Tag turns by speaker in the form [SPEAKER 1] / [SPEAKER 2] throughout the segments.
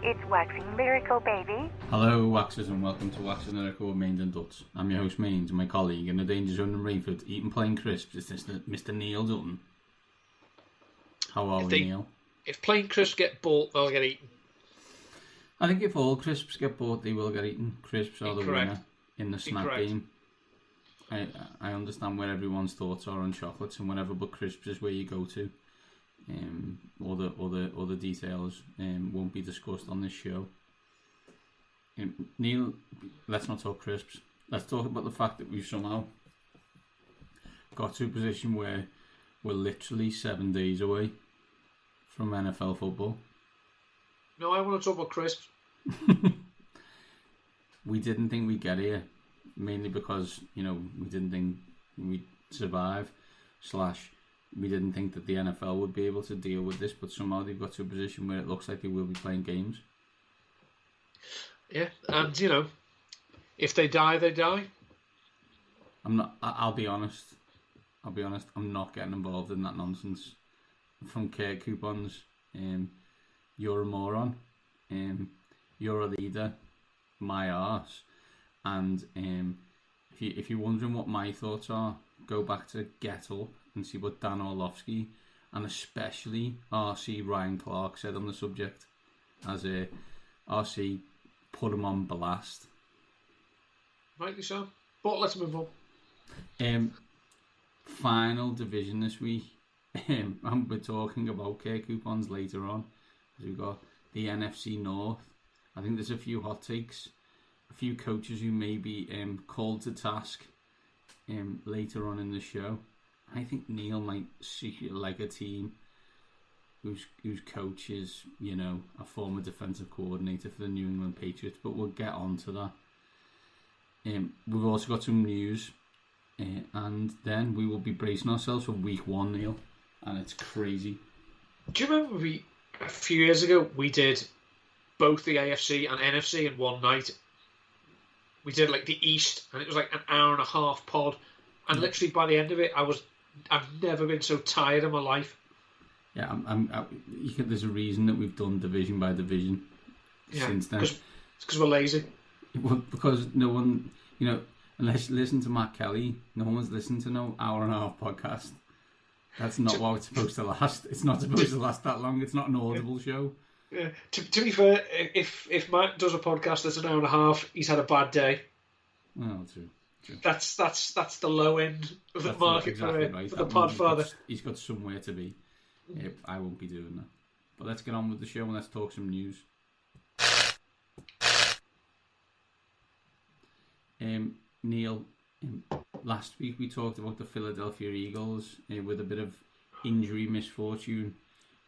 [SPEAKER 1] It's Waxing Lyrical, baby.
[SPEAKER 2] Hello, Waxers, and welcome to Waxing Lyrical with Mains and Duts. I'm your host, Mains, and my colleague in the danger zone in Rayford, eating plain crisps, is Mr. Neil Dutton. How are we, Neil?
[SPEAKER 3] If plain crisps get bought, they'll get eaten.
[SPEAKER 2] I think if all crisps get bought, they will get eaten. Crisps are the winner in the snack game. I understand where everyone's thoughts are on chocolates and whatever, but crisps is where you go to. All the details won't be discussed on this show. Neil, let's not talk crisps. Let's talk about the fact that we've somehow got to a position where we're literally 7 days away from NFL football.
[SPEAKER 3] No, I want to talk about crisps.
[SPEAKER 2] We didn't think we'd get here, mainly because, we didn't think we'd survive, we didn't think that the NFL would be able to deal with this, but somehow they've got to a position where it looks like they will be playing games.
[SPEAKER 3] Yeah, and, if they die, they die.
[SPEAKER 2] I'll be honest, I'm not getting involved in that nonsense. From care coupons, you're a moron, you're a leader, my arse. And if you're wondering what my thoughts are, go back to Get Up and see what Dan Orlovsky and especially RC Ryan Clark said on the subject, as RC put him on blast.
[SPEAKER 3] Rightly so. But let's move on.
[SPEAKER 2] Final division this week. And we're talking about care coupons later on. We've got the NFC North. I think there's a few hot takes, a few coaches who may be called to task later on in the show. I think Neil might secretly like a team whose coach is, a former defensive coordinator for the New England Patriots, but we'll get on to that. We've also got some news, and then we will be bracing ourselves for week 1, Neil, and it's crazy.
[SPEAKER 3] Do you remember a few years ago, we did both the AFC and NFC in one night? We did like the East, and it was like an hour and a half pod, and literally by the end of it, I've never been so tired in my life.
[SPEAKER 2] Yeah, there's a reason that we've done division by division since then.
[SPEAKER 3] It's because we're lazy.
[SPEAKER 2] Well, because no one, unless you listen to Matt Kelly, no one's listened to no hour and a half podcast. That's not what it's supposed to last. It's not supposed to last that long. It's not an audible show.
[SPEAKER 3] Yeah. To be fair, if Matt does a podcast that's an hour and a half, he's had a bad day.
[SPEAKER 2] Well, true.
[SPEAKER 3] That's the low end of the market exactly right. For the podfather.
[SPEAKER 2] He's got somewhere to be. I won't be doing that. But let's get on with the show and let's talk some news. Neil, last week we talked about the Philadelphia Eagles with a bit of injury misfortune,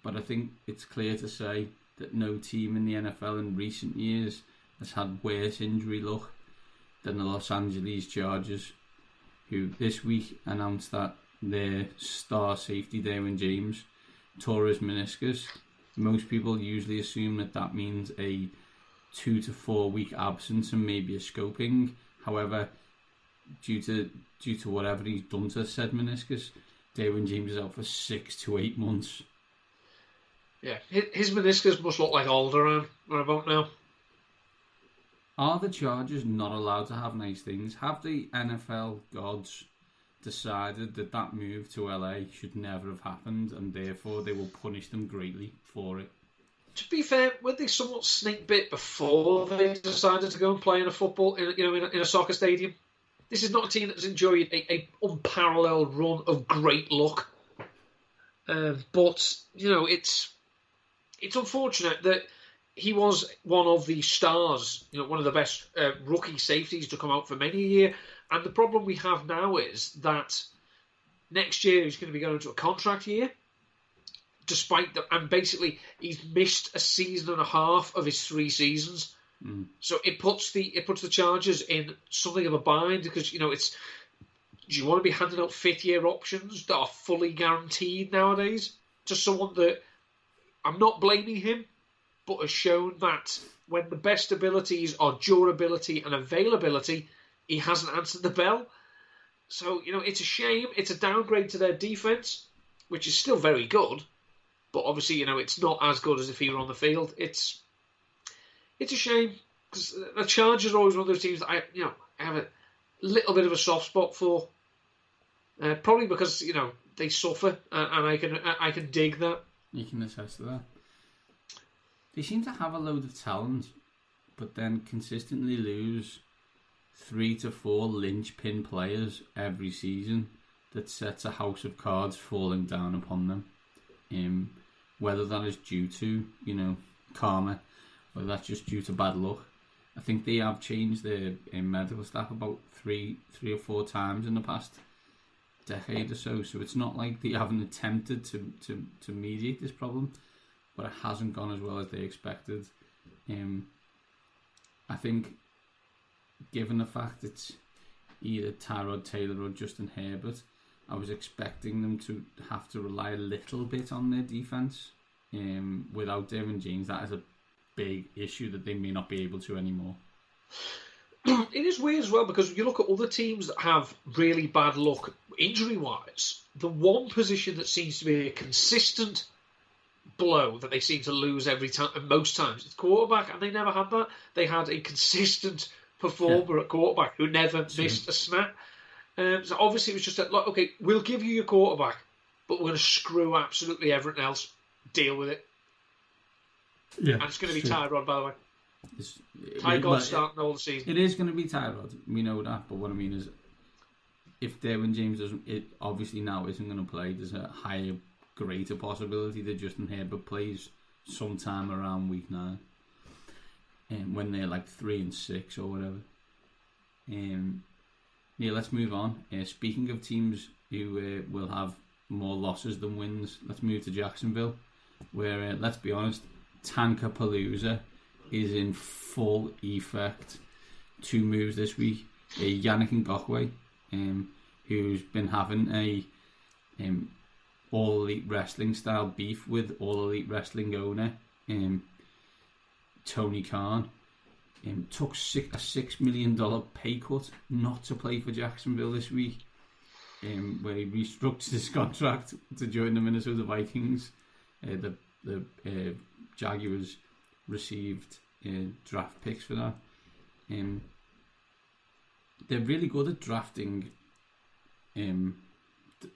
[SPEAKER 2] but I think it's clear to say that no team in the NFL in recent years has had worse injury luck than the Los Angeles Chargers, who this week announced that their star safety Derwin James tore his meniscus. Most people usually assume that means a 2 to 4 week absence and maybe a scoping. However, due to whatever he's done to said meniscus, Derwin James is out for 6 to 8 months.
[SPEAKER 3] Yeah, his meniscus must look like Alderaan right about now.
[SPEAKER 2] Are the Chargers not allowed to have nice things? Have the NFL gods decided that move to LA should never have happened, and therefore they will punish them greatly for it?
[SPEAKER 3] To be fair, were they somewhat snake bit before they decided to go and play in a soccer stadium? This is not a team that's enjoyed a unparalleled run of great luck. But it's unfortunate that he was one of the stars, one of the best rookie safeties to come out for many a year. And the problem we have now is that next year he's going to be going into a contract year. And basically he's missed a season and a half of his 3 seasons. So it puts the Chargers in something of a bind because, do you want to be handing out 5th-year options that are fully guaranteed nowadays to someone that, I'm not blaming him, but has shown that when the best abilities are durability and availability, he hasn't answered the bell. So, it's a shame. It's a downgrade to their defense, which is still very good. But obviously, it's not as good as if he were on the field. It's It's a shame because the Chargers are always one of those teams that I have a little bit of a soft spot for. Probably because they suffer, and I can dig that.
[SPEAKER 2] You can attest to that. They seem to have a load of talent, but then consistently lose 3 to 4 linchpin players every season that sets a house of cards falling down upon them. Whether that is due to karma, or that's just due to bad luck. I think they have changed their medical staff about three or four times in the past decade or so. So it's not like they haven't attempted to mediate this problem, but it hasn't gone as well as they expected. I think, given the fact it's either Tyrod Taylor or Justin Herbert, I was expecting them to have to rely a little bit on their defense. Without Derwin James, that is a big issue that they may not be able to anymore.
[SPEAKER 3] It is weird as well because you look at other teams that have really bad luck injury-wise. The one position that seems to be a consistent blow that they seem to lose every time, and most times, it's quarterback, and they never had that. They had a consistent performer at quarterback who never missed a snap. So obviously it was just okay, we'll give you your quarterback, but we're going to screw absolutely everything else. Deal with it.
[SPEAKER 2] Yeah,
[SPEAKER 3] and it's going to be Tyrod, by the way. Tyrod's starting all the season.
[SPEAKER 2] It is going to be Tyrod. We know that, but what I mean is, if Derwin James obviously now isn't going to play, there's a higher, greater possibility that Justin Herbert plays sometime around week 9, when they're like 3-6 or whatever. Yeah, let's move on. Speaking of teams who will have more losses than wins, let's move to Jacksonville, where let's be honest, Tankapalooza is in full effect. 2 moves this week. Yannick Ngakoue, who's been having a All Elite Wrestling style beef with All Elite Wrestling owner Tony Khan, took a $6 million pay cut not to play for Jacksonville this week, where he restructured his contract to join the Minnesota Vikings. The Jaguars received draft picks for that. They're really good at drafting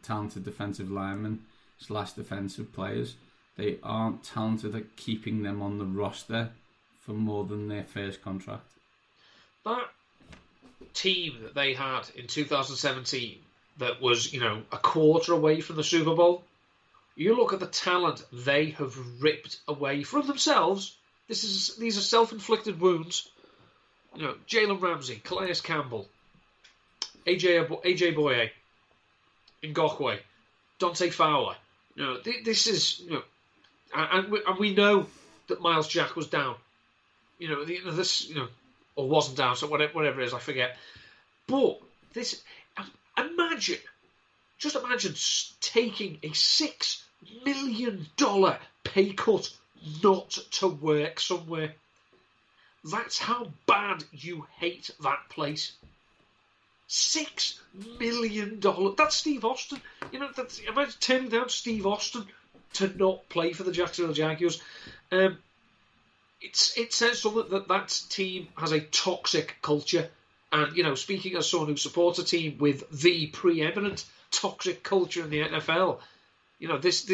[SPEAKER 2] talented defensive linemen / defensive players. They aren't talented at keeping them on the roster for more than their first contract.
[SPEAKER 3] That team that they had in 2017 that was, a quarter away from the Super Bowl, you look at the talent they have ripped away from themselves. These are self-inflicted wounds. Jalen Ramsey, Calais Campbell, AJ Boye, Ngakoue, Dante Fowler. This is and we know that Miles Jack was down. Or wasn't down. So whatever it is, I forget. But this, just imagine taking a $6 million pay cut not to work somewhere. That's how bad you hate that place. $6 million. That's Steve Austin. Imagine turning down Steve Austin to not play for the Jacksonville Jaguars. It says something that team has a toxic culture. And, speaking as someone who supports a team with the preeminent toxic culture in the NFL, this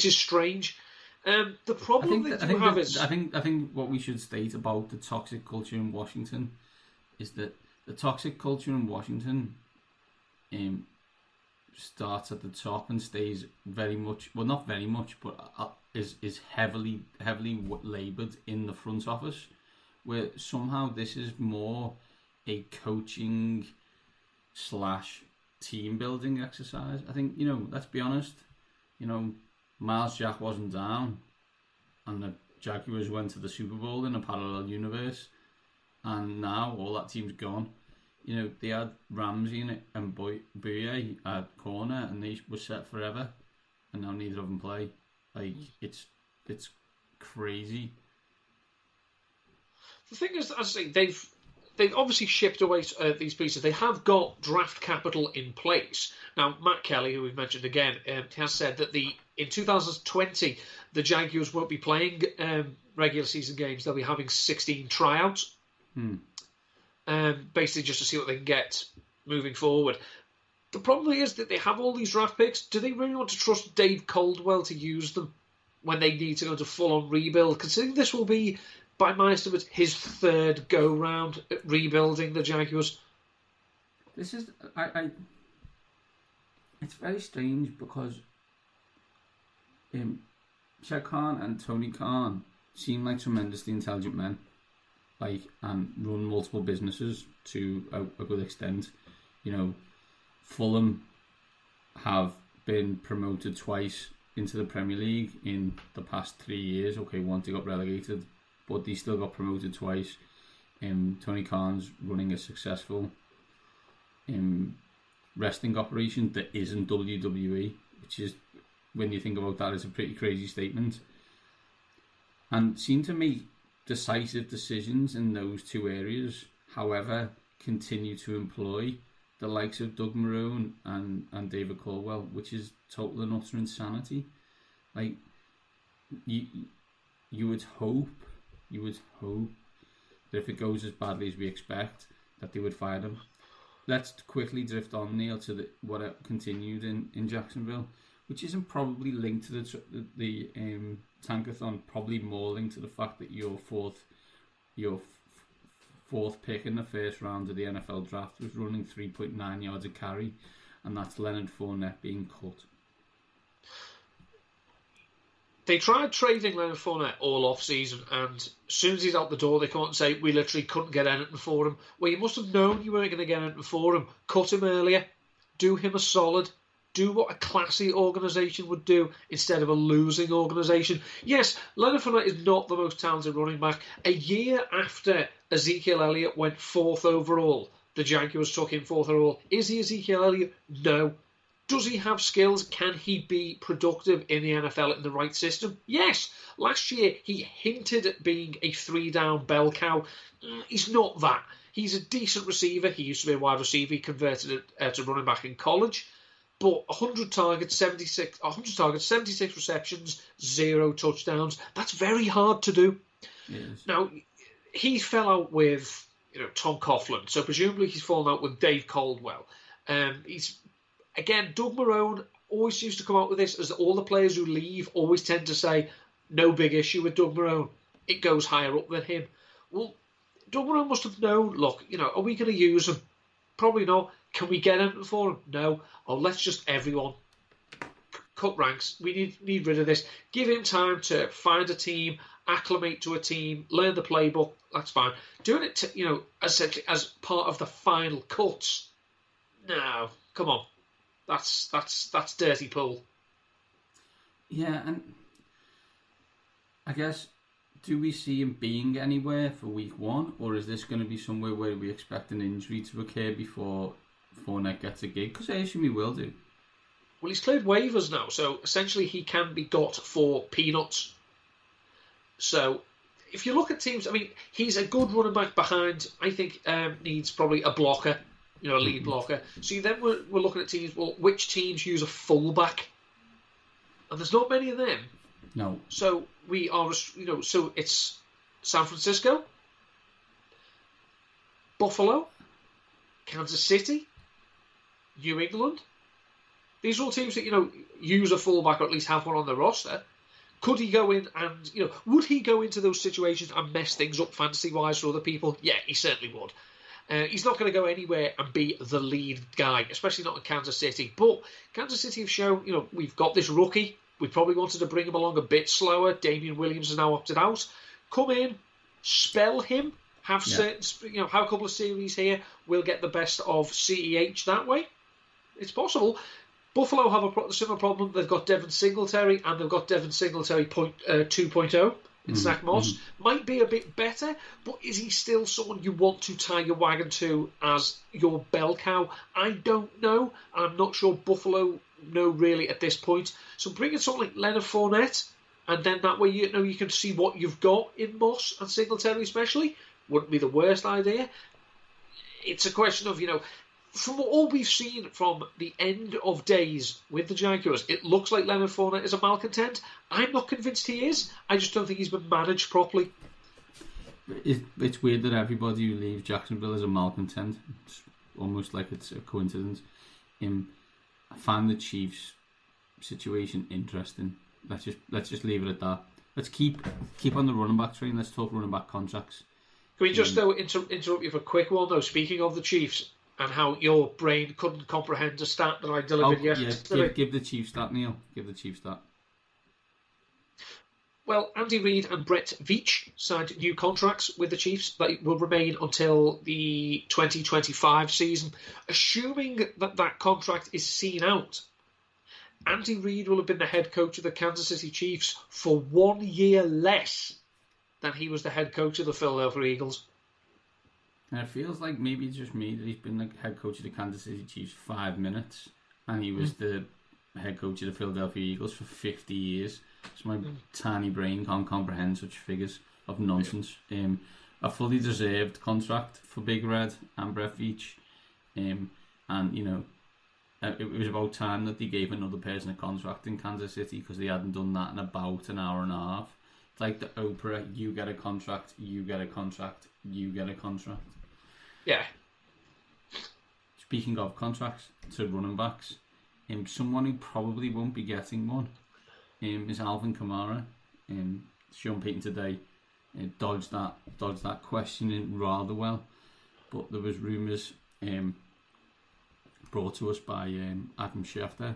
[SPEAKER 3] is strange. The problem
[SPEAKER 2] I think what we should state about the toxic culture in Washington is that the toxic culture in Washington starts at the top and stays very much, well, not very much, but is heavily laboured in the front office, where somehow this is more a coaching / team building exercise. I think, let's be honest, Miles Jack wasn't down and the Jaguars went to the Super Bowl in a parallel universe, and now all that team's gone. They had Ramsey and Boye at corner and they were set forever, and now neither of them play. Like, it's crazy.
[SPEAKER 3] The thing is, as I say, they've obviously shipped away these pieces. They have got draft capital in place. Now, Matt Kelly, who we've mentioned again, has said that in 2020, the Jaguars won't be playing regular season games. They'll be having 16 tryouts, basically just to see what they can get moving forward. The problem is that they have all these draft picks. Do they really want to trust Dave Caldwell to use them when they need to go to full-on rebuild? Considering this will be, by my estimates, his third go-round at rebuilding the Jaguars.
[SPEAKER 2] This is... It's very strange because Shad Khan and Tony Khan seem like tremendously intelligent men, and run multiple businesses to a good extent. Fulham have been promoted twice into the Premier League in the past 3 years. Okay, once they got relegated, but they still got promoted twice. Tony Khan's running a successful wrestling operation that isn't WWE, which is, when you think about that, is a pretty crazy statement. And seem to make decisive decisions in those two areas. However, continue to employ the likes of Doug Marone and David Caldwell, which is total and utter insanity. Like, you would hope that if it goes as badly as we expect, that they would fire them. Let's quickly drift on, Neil, to what continued in Jacksonville, which isn't probably linked to the tankathon, probably more linked to the fact that your fourth pick in the first round of the NFL draft was running 3.9 yards a carry, and that's Leonard Fournette being cut.
[SPEAKER 3] They tried trading Leonard Fournette all off-season, and as soon as he's out the door, they come out and say, we literally couldn't get anything for him. Well, you must have known you weren't going to get anything for him. Cut him earlier. Do him a solid. Do what a classy organisation would do instead of a losing organisation. Yes, Leonard Fournette is not the most talented running back. A year after Ezekiel Elliott went 4th overall, the Jaguars took him 4th overall. Is he Ezekiel Elliott? No. Does he have skills? Can he be productive in the NFL in the right system? Yes. Last year, he hinted at being a 3-down bell cow. He's not that. He's a decent receiver. He used to be a wide receiver. He converted it to running back in college. But 100 targets, 76 receptions, 0 touchdowns. That's very hard to do. Yes. Now, he fell out with Tom Coughlin, so presumably he's fallen out with Dave Caldwell. Again, Doug Marone always used to come out with this, as all the players who leave always tend to say, no big issue with Doug Marone. It goes higher up than him. Well, Doug Marone must have known, look, are we going to use him? Probably not. Can we get anything for him? No. Oh, let's just everyone cut ranks. We need rid of this. Give him time to find a team, acclimate to a team, learn the playbook. That's fine. Doing it, essentially as part of the final cuts. No, come on. That's dirty pool.
[SPEAKER 2] Yeah, and I guess, do we see him being anywhere for week 1, or is this going to be somewhere where we expect an injury to occur before Fournette gets a gig? Because I assume he will do.
[SPEAKER 3] Well, he's cleared waivers now, so essentially he can be got for peanuts. So if you look at teams, he's a good running back behind. I think needs probably a blocker. A lead blocker. So then we're looking at teams, well, which teams use a fullback? And there's not many of them.
[SPEAKER 2] No.
[SPEAKER 3] So we are, so it's San Francisco, Buffalo, Kansas City, New England. These are all teams that, use a fullback or at least have one on their roster. Could he go in and, would he go into those situations and mess things up fantasy-wise for other people? Yeah, he certainly would. He's not going to go anywhere and be the lead guy, especially not in Kansas City. But Kansas City have shown, we've got this rookie. We probably wanted to bring him along a bit slower. Damian Williams has now opted out. Come in, spell him, have certain, have a couple of series here. We'll get the best of CEH that way. It's possible. Buffalo have a similar problem. They've got Devin Singletary, and they've got Devin Singletary 2.0. In Zach Moss. Might be a bit better, but is he still someone you want to tie your wagon to as your bell cow? I don't know. I'm not sure Buffalo know really at this point. So bring in someone like Leonard Fournette, and then that way you can see what you've got in Moss and Singletary especially. Wouldn't be the worst idea. it's a question of, from all we've seen from the end of days with the Jaguars, it looks like Leonard Fournette is a malcontent. I'm not convinced he is. I just don't think he's been managed properly.
[SPEAKER 2] It's weird that everybody who leaves Jacksonville is a malcontent. It's almost like it's a coincidence. I find the Chiefs' situation interesting. Let's just leave it at that. Let's keep on the running back train. Let's talk running back contracts.
[SPEAKER 3] Can we just interrupt you for a quick one though? Speaking of the Chiefs and how your brain couldn't comprehend a stat that I delivered yesterday.
[SPEAKER 2] Yeah, give the Chiefs that, Neil. Give the Chiefs that.
[SPEAKER 3] Well, Andy Reid and Brett Veach signed new contracts with the Chiefs that will remain until the 2025 season. Assuming that contract is seen out, Andy Reid will have been the head coach of the Kansas City Chiefs for 1 year less than he was the head coach of the Philadelphia Eagles.
[SPEAKER 2] And it feels like maybe it's just me that he's been the head coach of the Kansas City Chiefs 5 minutes, and he was the head coach of the Philadelphia Eagles for 50 years. So my tiny brain can't comprehend such figures of nonsense. A fully deserved contract for Big Red and Brett Veach. And, it was about time that they gave another person a contract in Kansas City, because they hadn't done that in about an hour and a half. It's like the Oprah, you get a contract, you get a contract, you get a contract.
[SPEAKER 3] Yeah.
[SPEAKER 2] Speaking of contracts, to running backs, someone who probably won't be getting one is Alvin Kamara. Sean Payton today dodged that question rather well, but there was rumours brought to us by Adam Schefter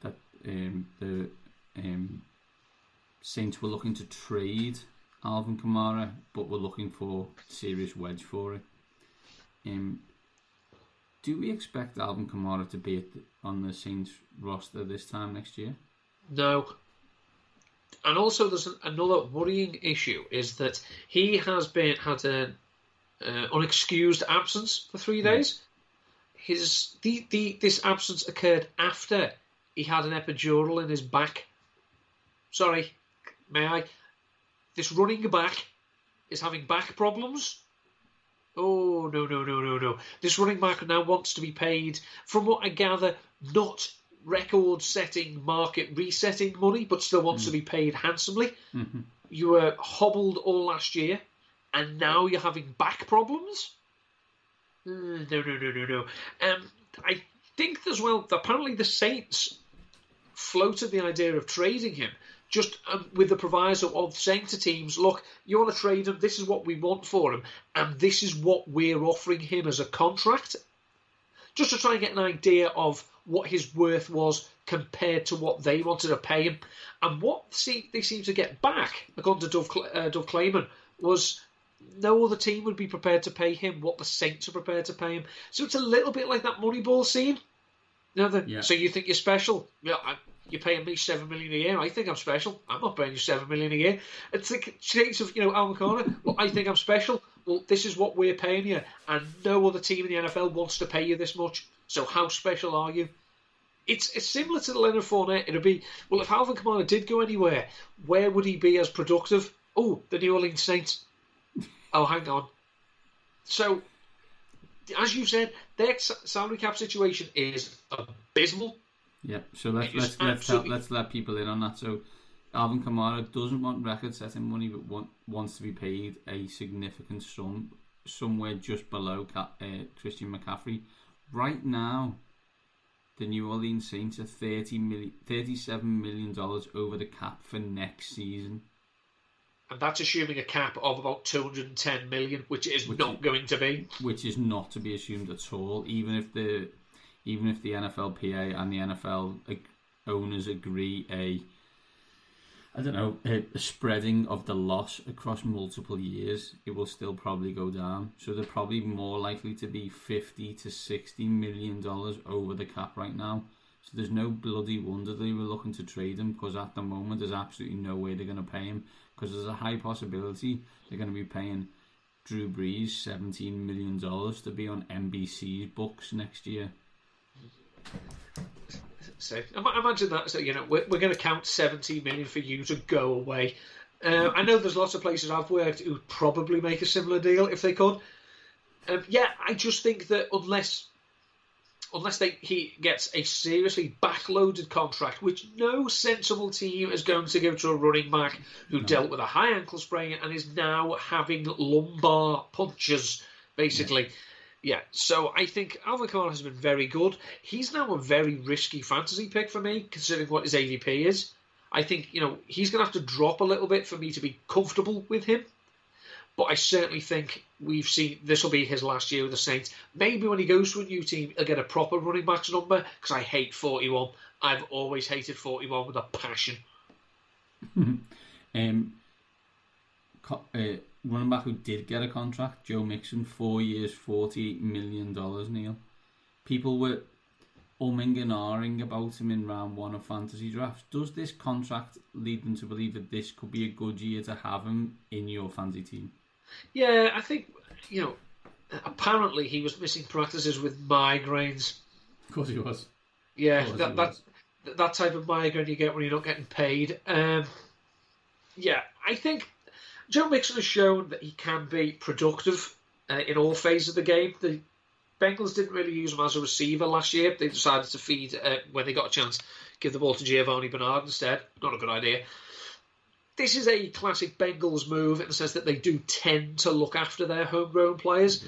[SPEAKER 2] that the Saints were looking to trade Alvin Kamara, but were looking for serious wedge for it. Do we expect Alvin Kamara to be on the Saints roster this time next year?
[SPEAKER 3] No. And also there's another worrying issue, is that he has had an unexcused absence for 3 days. This absence occurred after he had an epidural in his back. Sorry, may I? This running back is having back problems. Oh, no. This running back now wants to be paid, from what I gather, not record-setting, market-resetting money, but still wants to be paid handsomely. Mm-hmm. You were hobbled all last year, and now you're having back problems? No. I think as well, apparently the Saints floated the idea of trading him, just with the proviso of saying to teams, look, you want to trade him, this is what we want for him, and this is what we're offering him as a contract, just to try and get an idea of what his worth was compared to what they wanted to pay him. And what they seemed to get back, according to Doug Clayman, was no other team would be prepared to pay him what the Saints are prepared to pay him. So it's a little bit like that Moneyball scene. So you think you're special? Yeah, you're paying me $7 million a year. I think I'm special. I'm not paying you $7 million a year. It's the case of Alvin Kamara. Well, I think I'm special. Well, this is what we're paying you, and no other team in the NFL wants to pay you this much. So how special are you? It's similar to the Leonard Fournette. It'll be, well, if Alvin Kamara did go anywhere, where would he be as productive? Oh, the New Orleans Saints. Oh, hang on. So, as you said, their salary cap situation is abysmal.
[SPEAKER 2] Yeah, so let's let people in on that. So, Alvin Kamara doesn't want record-setting money, but wants to be paid a significant sum, somewhere just below Christian McCaffrey. Right now, the New Orleans Saints are $37 million over the cap for next season.
[SPEAKER 3] And that's assuming a cap of about $210 million, which is not going to be. Which is
[SPEAKER 2] not to be assumed at all. Even if the NFLPA and the NFL owners agree a spreading of the loss across multiple years, it will still probably go down. So they're probably more likely to be $50 to $60 million over the cap right now. So there's no bloody wonder they were looking to trade him, because at the moment there's absolutely no way they're going to pay him, because there's a high possibility they're going to be paying Drew Brees $17 million to be on NBC's books next year.
[SPEAKER 3] So imagine that. So we're going to count $17 million for you to go away. I know there's lots of places I've worked who'd probably make a similar deal if they could. I just think that unless he gets a seriously backloaded contract, which no sensible team is going to give to a running back who dealt with a high ankle sprain and is now having lumbar punctures, basically. Yeah, so I think Alvin Kamara has been very good. He's now a very risky fantasy pick for me, considering what his ADP is. I think, he's going to have to drop a little bit for me to be comfortable with him. But I certainly think we've seen this will be his last year with the Saints. Maybe when he goes to a new team, he'll get a proper running backs number, because I hate 41. I've always hated 41 with a passion.
[SPEAKER 2] Running back who did get a contract, Joe Mixon, 4 years, $40 million, Neil. People were umming and ahhing about him in round 1 of fantasy drafts. Does this contract lead them to believe that this could be a good year to have him in your fantasy team?
[SPEAKER 3] Yeah, I think, apparently he was missing practices with migraines.
[SPEAKER 2] Of course he was.
[SPEAKER 3] Yeah, that type of migraine you get when you're not getting paid. I think Joe Mixon has shown that he can be productive in all phases of the game. The Bengals didn't really use him as a receiver last year. They decided to feed, when they got a chance, give the ball to Giovanni Bernard instead. Not a good idea. This is a classic Bengals move in the sense that they do tend to look after their homegrown players.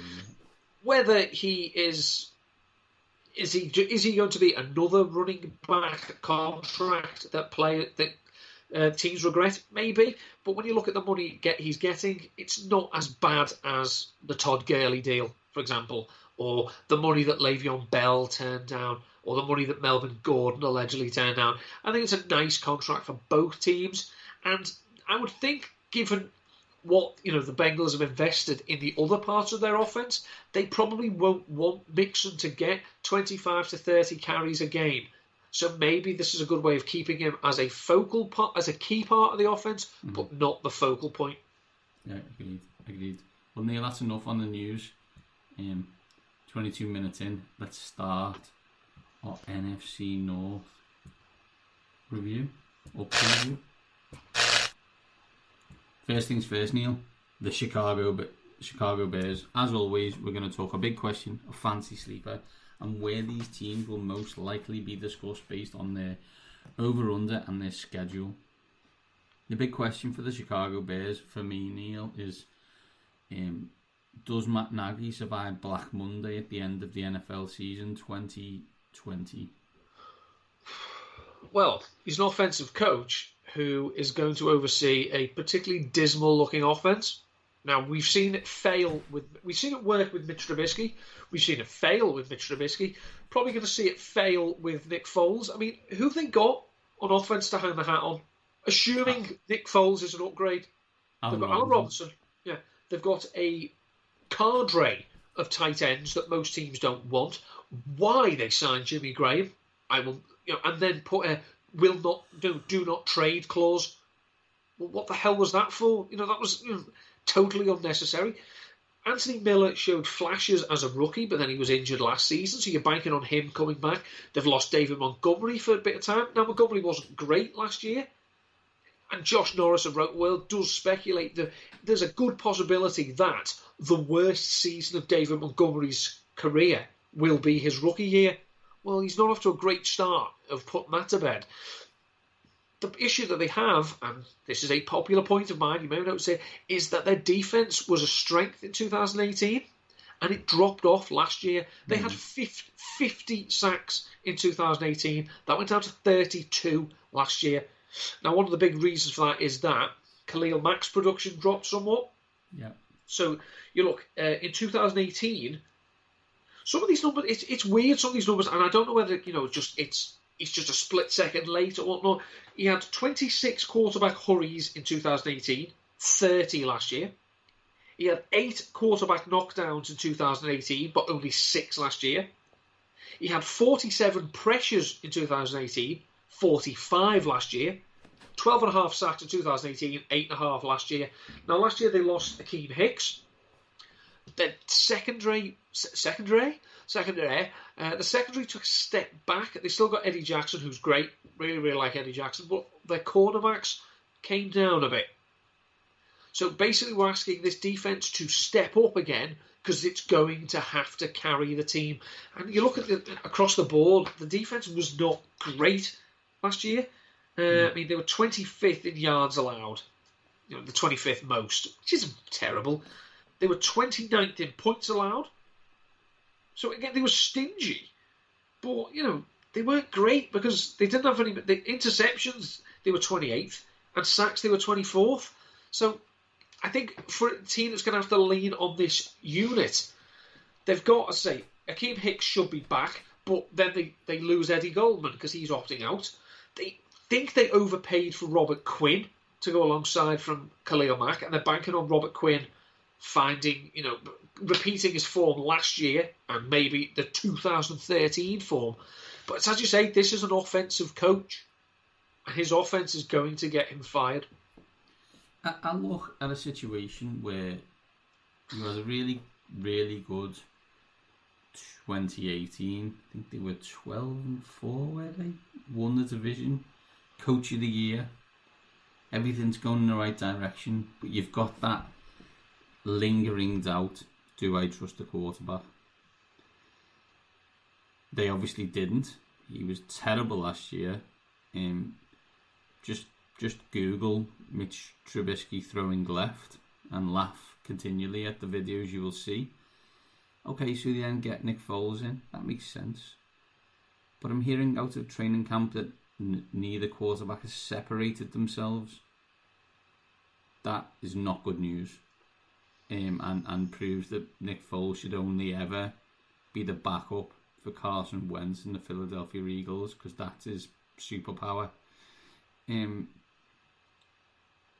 [SPEAKER 3] Whether he is he going to be another running back contract that teams regret? Maybe. But when you look at the money he's getting, it's not as bad as the Todd Gurley deal, for example, or the money that Le'Veon Bell turned down, or the money that Melvin Gordon allegedly turned down. I think it's a nice contract for both teams. And I would think, given what the Bengals have invested in the other parts of their offense, they probably won't want Mixon to get 25 to 30 carries a game. So maybe this is a good way of keeping him as a focal part, as a key part of the offense, but not the focal point.
[SPEAKER 2] Yeah, agreed. Well, Neil, that's enough on the news. 22 minutes in, let's start our NFC North review or preview. First things first, Neil, the Chicago Bears. As always, we're going to talk a big question, a fancy sleeper, and where these teams will most likely be discussed based on their over-under and their schedule. The big question for the Chicago Bears, for me, Neil, is does Matt Nagy survive Black Monday at the end of the NFL season 2020?
[SPEAKER 3] Well, he's an offensive coach who is going to oversee a particularly dismal-looking offense. Now, we've seen it work with Mitch Trubisky. We've seen it fail with Mitch Trubisky. Probably going to see it fail with Nick Foles. I mean, who have they got on offense to hang the hat on? Assuming Nick Foles is an upgrade. They've got Allen Robinson. Yeah, they've got a cadre of tight ends that most teams don't want. Why they signed Jimmy Graham, I will, and then put a do not trade clause. Well, what the hell was that for? That was totally unnecessary. Anthony Miller showed flashes as a rookie, but then he was injured last season, so you're banking on him coming back. They've lost David Montgomery for a bit of time. Now, Montgomery wasn't great last year. And Josh Norris of Rote World does speculate that there's a good possibility that the worst season of David Montgomery's career will be his rookie year. Well, he's not off to a great start of putting that to bed. The issue that they have, and this is a popular point of mine, you may notice it, is that their defense was a strength in 2018 and it dropped off last year. They had 50 sacks in 2018. That went down to 32 last year. Now, one of the big reasons for that is that Khalil Mack's production dropped somewhat.
[SPEAKER 2] Yeah.
[SPEAKER 3] So you look, in 2018, some of these numbers, it's weird, some of these numbers, and I don't know whether, it's just a split second late or whatnot. He had 26 quarterback hurries in 2018, 30 last year. He had 8 quarterback knockdowns in 2018, but only 6 last year. He had 47 pressures in 2018, 45 last year. 12.5 sacks in 2018, 8.5 last year. Now, last year they lost Akeem Hicks. The secondary took a step back. They still got Eddie Jackson, who's great. Really, really like Eddie Jackson. But their cornerbacks came down a bit. So basically we're asking this defence to step up again because it's going to have to carry the team. And you look at across the board, the defence was not great last year. I mean, they were 25th in yards allowed, the 25th most, which isn't terrible. They were 29th in points allowed. So again, they were stingy. But, they weren't great because they didn't have any... The interceptions, they were 28th. And sacks, they were 24th. So I think for a team that's going to have to lean on this unit, they've got to say, Akeem Hicks should be back, but then they lose Eddie Goldman because he's opting out. They think they overpaid for Robert Quinn to go alongside from Khalil Mack, and they're banking on Robert Quinn finding, repeating his form last year and maybe the 2013 form. But as you say, this is an offensive coach, and his offense is going to get him fired.
[SPEAKER 2] I look at a situation where you had a really, really good 2018. I think they were 12-4, where they won the division. Coach of the year. Everything's going in the right direction, but you've got that lingering doubt. Do I trust the quarterback? They obviously didn't. He was terrible last year. Just Google Mitch Trubisky throwing left and laugh continually at the videos you will see. Okay, so they then get Nick Foles in. That makes sense. But I'm hearing out of training camp that neither quarterback has separated themselves. That is not good news. And proves that Nick Foles should only ever be the backup for Carson Wentz in the Philadelphia Eagles, because that's his superpower.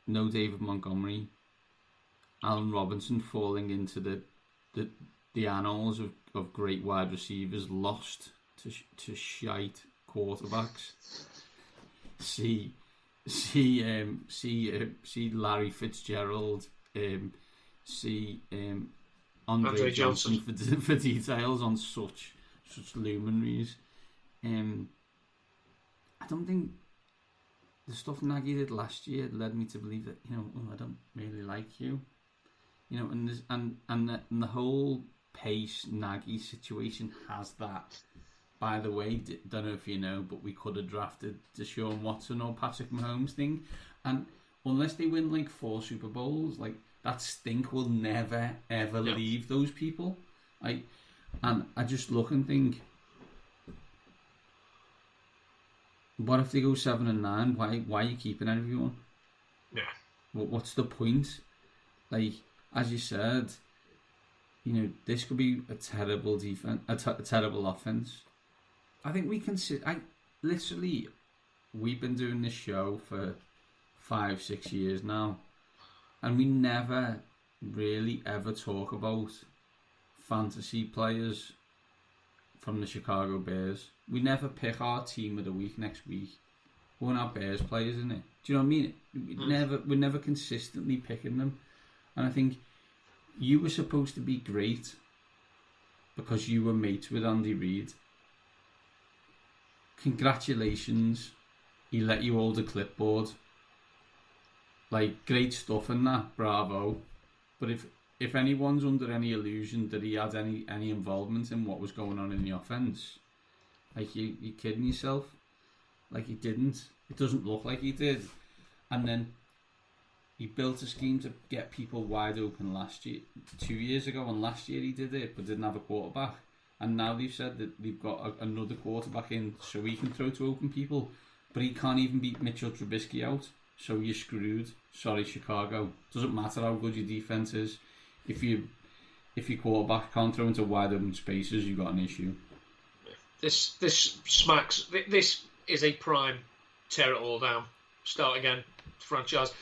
[SPEAKER 2] No David Montgomery. Allen Robinson falling into the annals of great wide receivers lost to shite quarterbacks. See Larry Fitzgerald. See Andre Johnson for details on such luminaries. I don't think the stuff Nagy did last year led me to believe that I don't really like you, and the whole Pace Nagy situation has that. By the way, don't know if you know, but we could have drafted Deshaun Watson or Patrick Mahomes thing, and unless they win like 4 Super Bowls, like that stink will never ever leave those people. I just look and think, what if they go 7-9? Why are you keeping everyone?
[SPEAKER 3] Yeah.
[SPEAKER 2] What's the point? Like, as you said, this could be a terrible defense, a terrible offense. I think we can sit. We've been doing this show for 5-6 years now, and we never really ever talk about fantasy players from the Chicago Bears. We never pick our team of the week next week. We won't have Bears players in it. Do you know what I mean? We're never consistently picking them. And I think you were supposed to be great because you were mates with Andy Reid. Congratulations. He let you hold a clipboard. Like, great stuff in that. Bravo. But if anyone's under any illusion that he had any involvement in what was going on in the offense, like, you're kidding yourself. Like, he didn't. It doesn't look like he did. And then he built a scheme to get people wide open 2 years ago, and last year he did it, but didn't have a quarterback. And now they've said that they've got another quarterback in so he can throw to open people, but he can't even beat Mitchell Trubisky out, so you're screwed. Sorry, Chicago. Doesn't matter how good your defense is. If your quarterback can't throw into wide open spaces, you've got an issue.
[SPEAKER 3] This smacks. This is a prime tear it all down, start again franchise.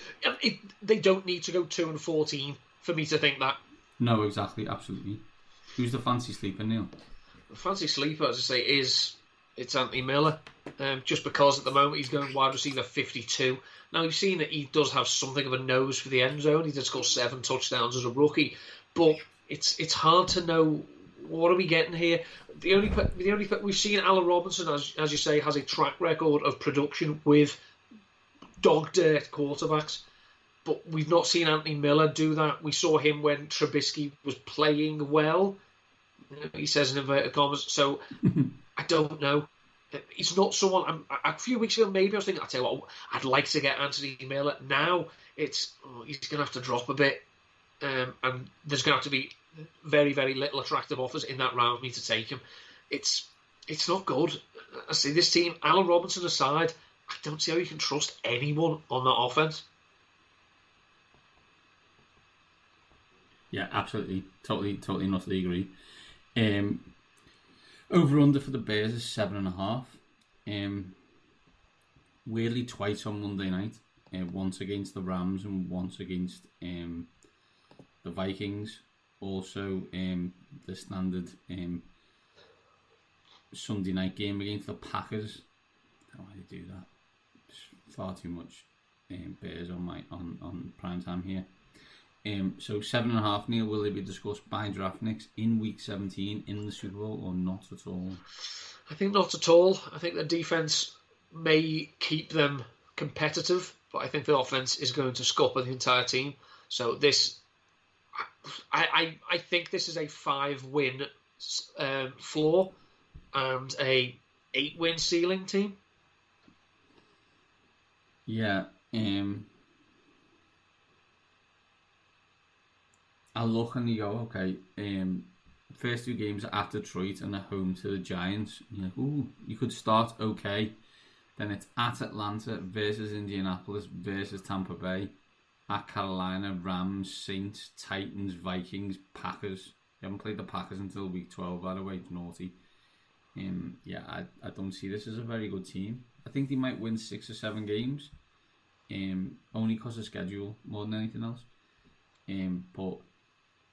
[SPEAKER 3] They don't need to go 2-14 for me to think that.
[SPEAKER 2] No, exactly, absolutely. Who's the fancy sleeper, Neil?
[SPEAKER 3] The fancy sleeper, as I say, it's Anthony Miller. Just because at the moment he's going wide receiver 52. Now, you've seen that he does have something of a nose for the end zone. He did score 7 touchdowns as a rookie, but it's hard to know what are we getting here. The only we've seen Allen Robinson, as you say, has a track record of production with dog dirt quarterbacks. but we've not seen Anthony Miller do that. We saw him when Trubisky was playing well. He says in inverted commas. So I don't know. He's not someone. A few weeks ago, maybe I was thinking, I'll tell you what, I'd like to get Anthony Miller. Now he's going to have to drop a bit, and there's going to have to be very, very little attractive offers in that round for me to take him. It's not good. I see this team, Allen Robinson aside, I don't see how you can trust anyone on that offense.
[SPEAKER 2] Yeah, absolutely, totally, and utterly agree. Over under for the Bears is 7.5. Weirdly, twice on Monday night, once against the Rams and once against the Vikings. Also, the standard Sunday night game against the Packers. I don't know why they do that. It's far too much Bears on prime time here. So 7.5, Neil, will they be discussed by draftniks in week 17 in the Super Bowl or not at all?
[SPEAKER 3] I think not at all. I think the defense may keep them competitive, but I think the offense is going to scupper the entire team. So this, I think this is a 5-win floor and a 8-win ceiling team.
[SPEAKER 2] Yeah. I look and you go, okay, first 2 games are at Detroit and they're home to the Giants. You're like, ooh, you could start okay. Then it's at Atlanta versus Indianapolis versus Tampa Bay, at Carolina, Rams, Saints, Titans, Vikings, Packers. You haven't played the Packers until week 12, by the way. It's naughty. Yeah, I don't see this as a very good team. I think they might win 6 or 7 games, only because of schedule more than anything else. But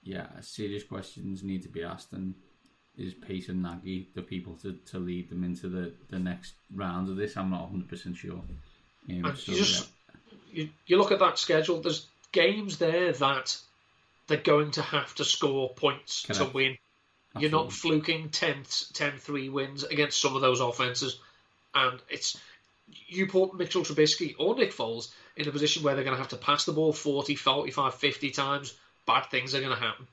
[SPEAKER 2] yeah, serious questions need to be asked, and is Pace and Nagy the people to lead them into the next round of this? I'm not 100% sure.
[SPEAKER 3] You look at that schedule, there's games there that they're going to have to score points to win. Absolutely. You're not fluking 10-3 wins against some of those offenses. And you put Mitchell Trubisky or Nick Foles in a position where they're going to have to pass the ball 40, 45, 50 times. Bad things are going to happen.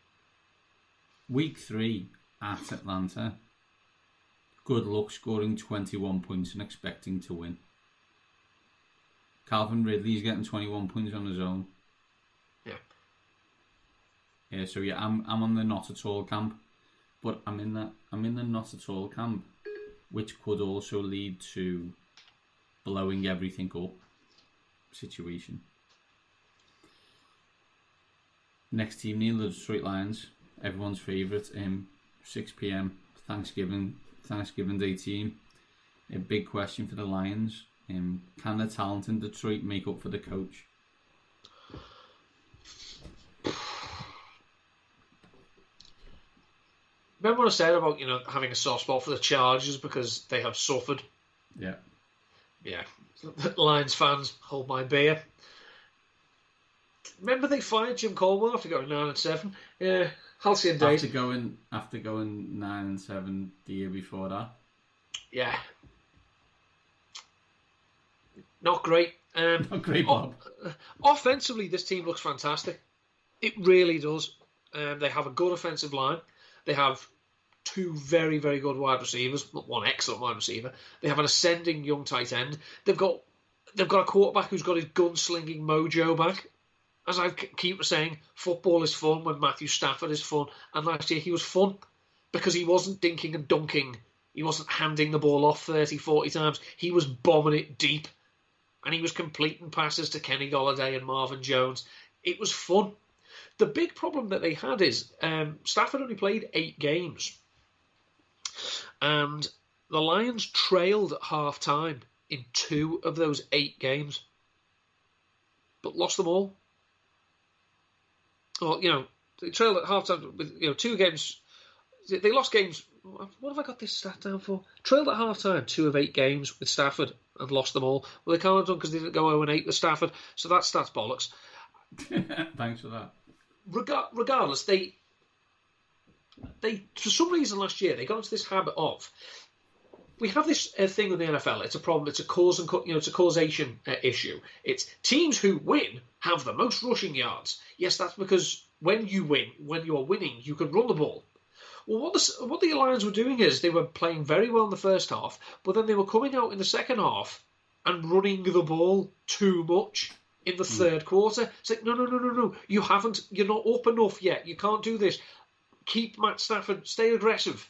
[SPEAKER 2] Week 3 at Atlanta. Good luck scoring 21 points and expecting to win. Calvin Ridley's getting 21 points on his own. Yeah. So yeah, I'm on the not at all camp, but I'm in the not at all camp, which could also lead to blowing everything up situation. Next team, Neil, the Detroit Lions, everyone's favourite. 6 p.m. Thanksgiving Day team. A big question for the Lions. Can the talent in Detroit make up for the coach?
[SPEAKER 3] Remember what I said about having a soft spot for the Chargers because they have suffered?
[SPEAKER 2] Yeah.
[SPEAKER 3] Lions fans, hold my beer. Remember they fired Jim Caldwell after going 9-7? Yeah, halcyon days.
[SPEAKER 2] After going 9-7 the year before that.
[SPEAKER 3] Yeah. Not great.
[SPEAKER 2] Not great, Bob.
[SPEAKER 3] Offensively, this team looks fantastic. It really does. They have a good offensive line. They have 2 very, very good wide receivers. Not one excellent wide receiver. They have an ascending young tight end. They've got a quarterback who's got his gunslinging mojo back. As I keep saying, football is fun when Matthew Stafford is fun. And last year he was fun because he wasn't dinking and dunking. He wasn't handing the ball off 30, 40 times. He was bombing it deep. And he was completing passes to Kenny Golladay and Marvin Jones. It was fun. The big problem that they had is Stafford only played 8 games. And the Lions trailed at half-time in 2 of those 8 games. But lost them all. Well, they trailed at half-time with 2 games. They lost games. What have I got this stat down for? Trailed at half-time 2 of 8 games with Stafford and lost them all. Well, they can't have done because they didn't go 0-8 with Stafford. So that stat's bollocks.
[SPEAKER 2] Thanks for that.
[SPEAKER 3] Regardless, they for some reason last year they got into this habit of we have this thing with the NFL. It's a problem. It's a it's a causation issue. It's teams who win have the most rushing yards. Yes, that's because when you win, when you are winning, you can run the ball. Well, what the Lions were doing is they were playing very well in the first half, but then they were coming out in the second half and running the ball too much in the third quarter. It's like, no. You're not up enough yet. You can't do this. Keep Matt Stafford, stay aggressive.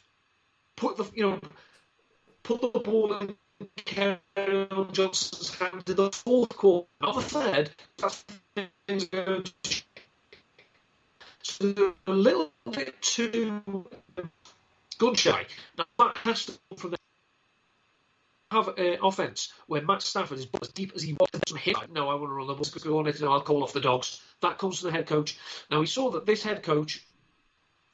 [SPEAKER 3] Put the ball in Kerryon Johnson's hand in the fourth quarter, not the third. That's things going to. So they're a little bit too gun shy. Now that has to come from the have an offense where Matt Stafford is as deep as he wants to hit. No, I want to run the ball. Go on it, and I'll call off the dogs. That comes from the head coach. Now we saw that this head coach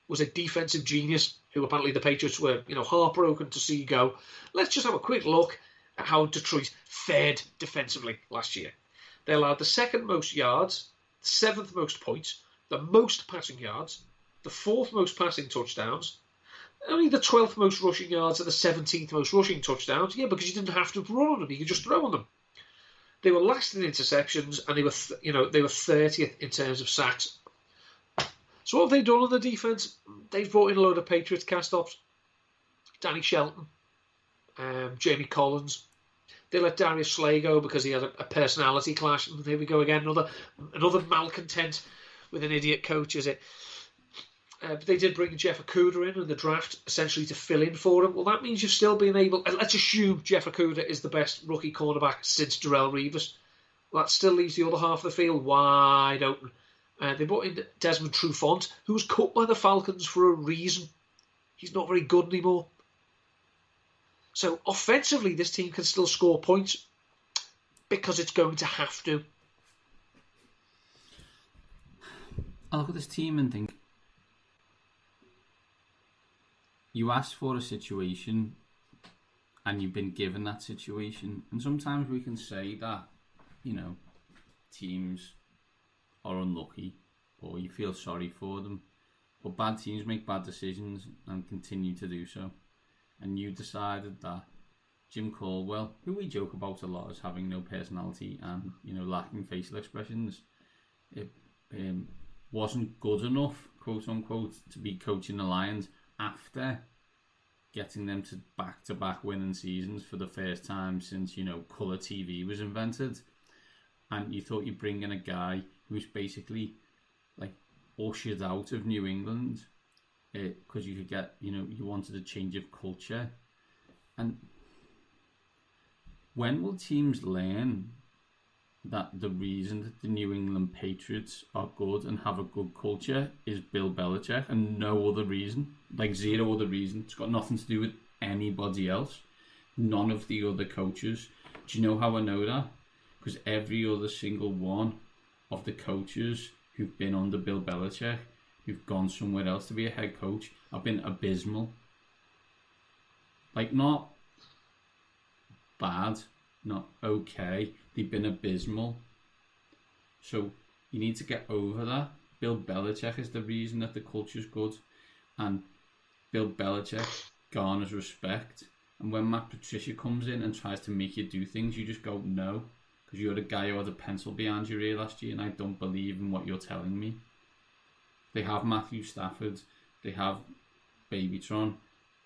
[SPEAKER 3] was a defensive genius who apparently the Patriots were, heartbroken to see go. Let's just have a quick look at how Detroit fared defensively last year. They allowed the second most yards, the seventh most points, the most passing yards, the fourth most passing touchdowns, only the 12th most rushing yards and the 17th most rushing touchdowns. Yeah, because you didn't have to run on them; you could just throw on them. They were last in interceptions, and they were 30th in terms of sacks. So what have they done on the defense? They've brought in a load of Patriots cast-offs. Danny Shelton, Jamie Collins. They let Darius Slay go because he had a personality clash. And there we go again, another malcontent with an idiot coach, is it? But they did bring Jeff Okudah in the draft, essentially to fill in for him. Well, that means you've still been able... Let's assume Jeff Okudah is the best rookie cornerback since Darrelle Revis. Well, that still leaves the other half of the field wide open. They brought in Desmond Trufant, who was cut by the Falcons for a reason. He's not very good anymore. So offensively, this team can still score points because it's going to have to.
[SPEAKER 2] I look at this team and think, you asked for a situation and you've been given that situation. And sometimes we can say that, teams are unlucky or you feel sorry for them. But bad teams make bad decisions and continue to do so. And you decided that Jim Caldwell, who we joke about a lot as having no personality and, lacking facial expressions, it wasn't good enough, quote unquote, to be coaching the Lions after getting them to back-to-back winning seasons for the first time since, colour TV was invented. And you thought you'd bring in a guy who's basically ushered out of New England because you could get, you wanted a change of culture. And when will teams learn that the reason that the New England Patriots are good and have a good culture is Bill Belichick and no other reason? Zero other reason. It's got nothing to do with anybody else. None of the other coaches. Do you know how I know that? Because every other single one of the coaches who've been under Bill Belichick, who've gone somewhere else to be a head coach, have been abysmal. Not bad, not okay. They've been abysmal. So you need to get over that. Bill Belichick is the reason that the culture's good. And Bill Belichick garners respect. And when Matt Patricia comes in and tries to make you do things, you just go, no. Because you're a guy who had a pencil behind your ear last year and I don't believe in what you're telling me. They have Matthew Stafford. They have Babytron.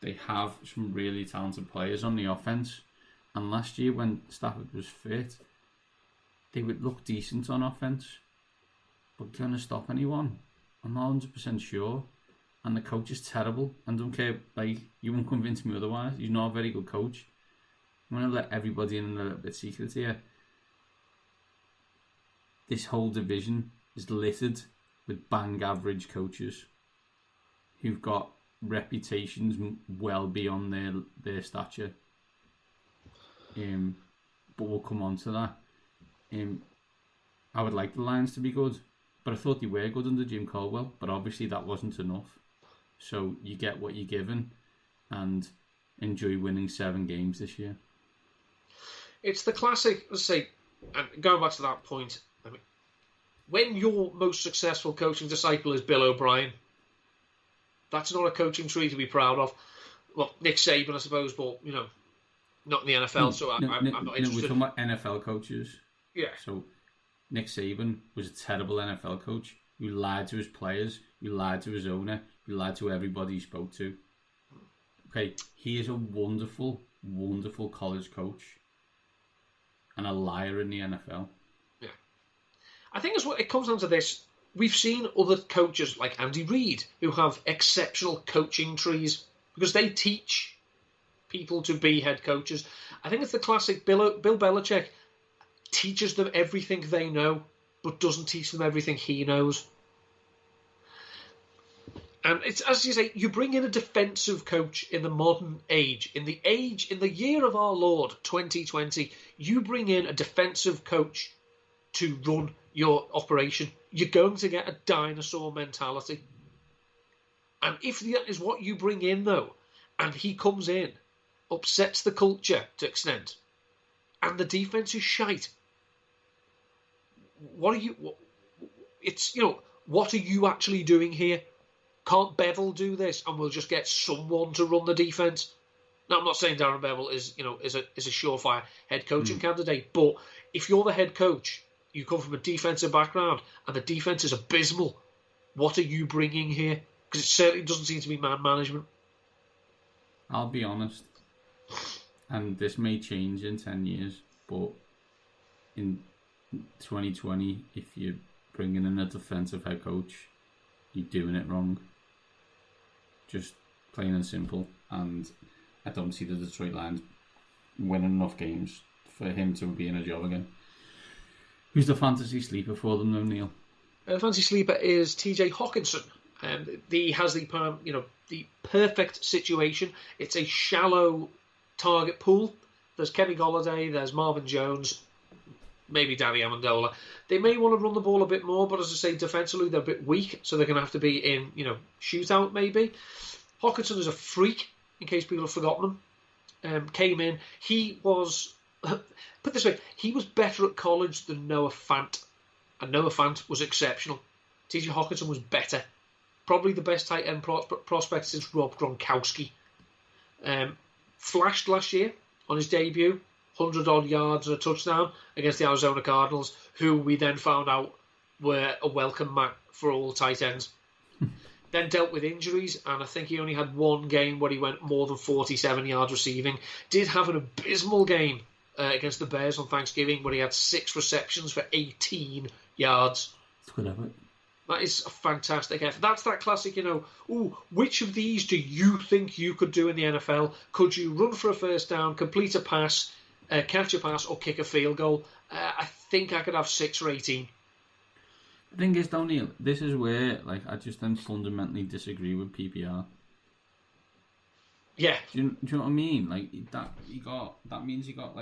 [SPEAKER 2] They have some really talented players on the offense. And last year when Stafford was fit, they would look decent on offense. But can they stop anyone? I'm not 100% sure. And the coach is terrible. And don't care, you won't convince me otherwise. He's not a very good coach. I'm going to let everybody in a little bit secret here. This whole division is littered with bang average coaches who've got reputations well beyond their stature. But we'll come on to that. I would like the Lions to be good, but I thought they were good under Jim Caldwell, but obviously that wasn't enough. So you get what you're given and enjoy winning 7 games this year.
[SPEAKER 3] It's the classic, let's say, and going back to that point, when your most successful coaching disciple is Bill O'Brien, that's not a coaching tree to be proud of. Well, Nick Saban, I suppose, but, Not in the NFL, so I'm not
[SPEAKER 2] We're
[SPEAKER 3] interested.
[SPEAKER 2] talking about NFL coaches.
[SPEAKER 3] Yeah.
[SPEAKER 2] So Nick Saban was a terrible NFL coach who lied to his players, who lied to his owner, who lied to everybody he spoke to. Okay, he is a wonderful, wonderful college coach and a liar in the NFL.
[SPEAKER 3] Yeah. I think it comes down to this. We've seen other coaches like Andy Reid who have exceptional coaching trees because they teach people to be head coaches. I think it's the classic Bill Belichick teaches them everything they know but doesn't teach them everything he knows. And it's, as you say, you bring in a defensive coach in the modern age. In the year of our Lord, 2020, you bring in a defensive coach to run your operation. You're going to get a dinosaur mentality. And if that is what you bring in, though, and he comes in, upsets the culture to extent, and the defense is shite, what are you actually doing here? Can't Bevel do this, and we'll just get someone to run the defense? Now, I'm not saying Darren Bevel is a surefire head coaching candidate, but if you're the head coach, you come from a defensive background, and the defense is abysmal, what are you bringing here? Because it certainly doesn't seem to be man management.
[SPEAKER 2] I'll be honest, and this may change in 10 years, but in 2020, if you're bringing in a defensive head coach, you're doing it wrong. Just plain and simple. And I don't see the Detroit Lions winning enough games for him to be in a job again. Who's the fantasy sleeper for them, though, Neil?
[SPEAKER 3] The fantasy sleeper is TJ Hawkinson. He has the perfect situation. It's a shallow target pool. There's Kenny Golladay, there's Marvin Jones, maybe Danny Amendola. They may want to run the ball a bit more, but as I say, defensively they're a bit weak, so they're going to have to be in, shootout maybe. Hawkinson is a freak, in case people have forgotten him. Came in, he was, put this way, he was better at college than Noah Fant, and Noah Fant was exceptional. TJ Hawkinson was better. Probably the best tight end prospect since Rob Gronkowski. Flashed last year on his debut, 100-odd yards and a touchdown against the Arizona Cardinals, who we then found out were a welcome mat for all tight ends. Then dealt with injuries, and I think he only had one game where he went more than 47 yards receiving. Did have an abysmal game against the Bears on Thanksgiving where he had 6 receptions for 18 yards.
[SPEAKER 2] Whatever.
[SPEAKER 3] That is a fantastic effort. That's that classic, which of these do you think you could do in the NFL? Could you run for a first down, complete a pass, catch a pass, or kick a field goal? I think I could have 6 or 18.
[SPEAKER 2] The thing is, Neil, this is where I just then fundamentally disagree with PPR.
[SPEAKER 3] Yeah.
[SPEAKER 2] Do you know what I mean? That means you got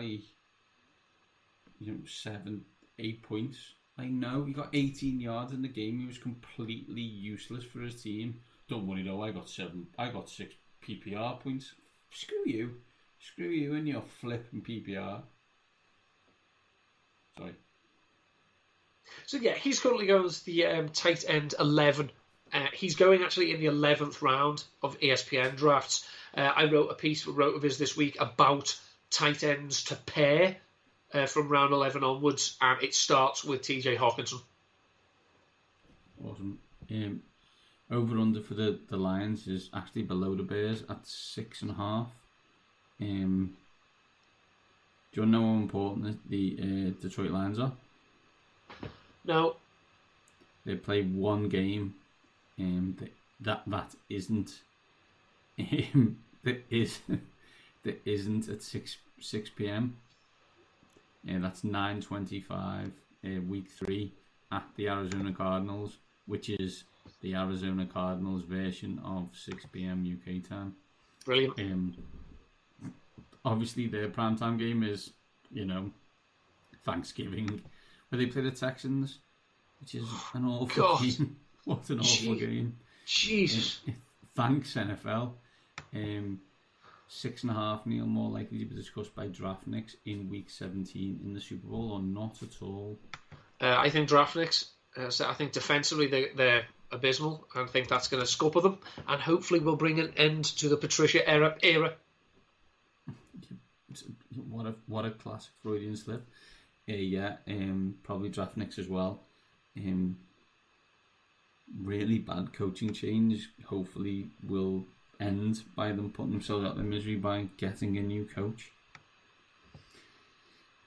[SPEAKER 2] 7, 8 points. No, he got 18 yards in the game. He was completely useless for his team. Don't worry though, I got 6 PPR points. Screw you and your flipping PPR. Sorry.
[SPEAKER 3] So yeah, he's currently going as the tight end 11. He's going actually in the 11th round of ESPN drafts. I wrote a piece of his this week about tight ends to pair from round 11 onwards, and it starts with TJ Hawkinson.
[SPEAKER 2] Awesome. Over under for the Lions is actually below the Bears at 6.5. Do you want to know how important the Detroit Lions are?
[SPEAKER 3] No.
[SPEAKER 2] They play one game. That isn't at 6 p.m. That's 9:25 week 3 at the Arizona Cardinals, which is the Arizona Cardinals version of 6 p.m. UK time.
[SPEAKER 3] Brilliant.
[SPEAKER 2] Obviously, their primetime game is, Thanksgiving, where they play the Texans, which is an awful game. What an awful game.
[SPEAKER 3] Jesus.
[SPEAKER 2] Thanks, NFL. 6.5, Neil, more likely to be discussed by Draftniks in week 17 in the Super Bowl, or not at all?
[SPEAKER 3] I think Draftniks, I think defensively they're abysmal. I think that's going to scupper them, and hopefully will bring an end to the Patricia era.
[SPEAKER 2] what a classic Freudian slip. Probably draft Knicks as well. Really bad coaching change. Hopefully, will end by them putting themselves out of misery by getting a new coach.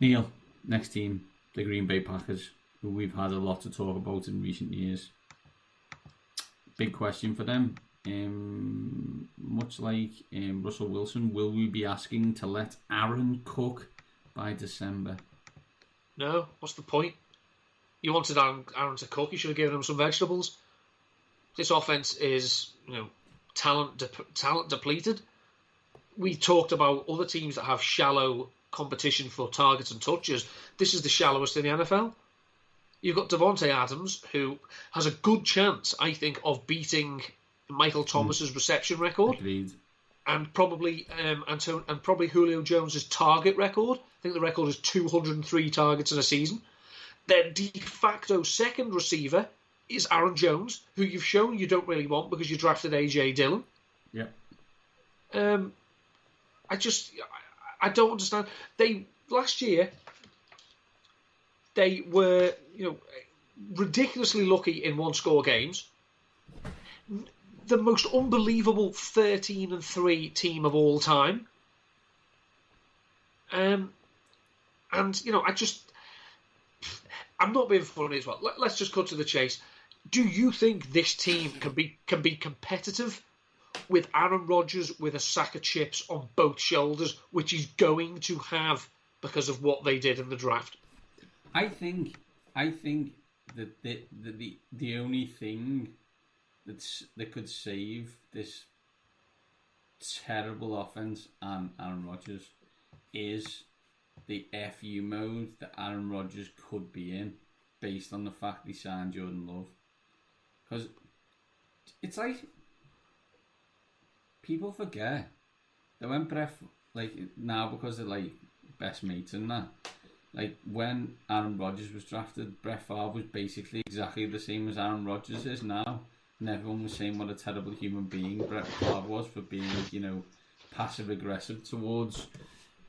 [SPEAKER 2] Neil, next team, the Green Bay Packers, who we've had a lot to talk about in recent years. Big question for them. Much like Russell Wilson, will we be asking to let Aaron cook by December?
[SPEAKER 3] No, what's the point? You wanted Aaron to cook, you should have given him some vegetables. This offense is, talent depleted. We talked about other teams that have shallow competition for targets and touches. This is the shallowest in the NFL. You've got Devontae Adams, who has a good chance, I think, of beating Michael Thomas's reception record.
[SPEAKER 2] Agreed.
[SPEAKER 3] And probably Julio Jones's target record. I think the record is 203 targets in a season. Their de facto second receiver is Aaron Jones, who you've shown you don't really want because you drafted A.J. Dillon.
[SPEAKER 2] Yeah.
[SPEAKER 3] I don't understand. Last year they were, ridiculously lucky in one-score games. The most unbelievable 13-3 team of all time. I'm not being funny as well. Let's just cut to the chase. Do you think this team can be competitive with Aaron Rodgers with a sack of chips on both shoulders, which he's going to have because of what they did in the draft?
[SPEAKER 2] I think that the only thing that could save this terrible offense and Aaron Rodgers is the FU mode that Aaron Rodgers could be in, based on the fact he signed Jordan Love. Because it's like people forget that when now because they're like best mates and that, like when Aaron Rodgers was drafted, Brett Favre was basically exactly the same as Aaron Rodgers is now. And everyone was saying what a terrible human being Brett Favre was for being, passive aggressive towards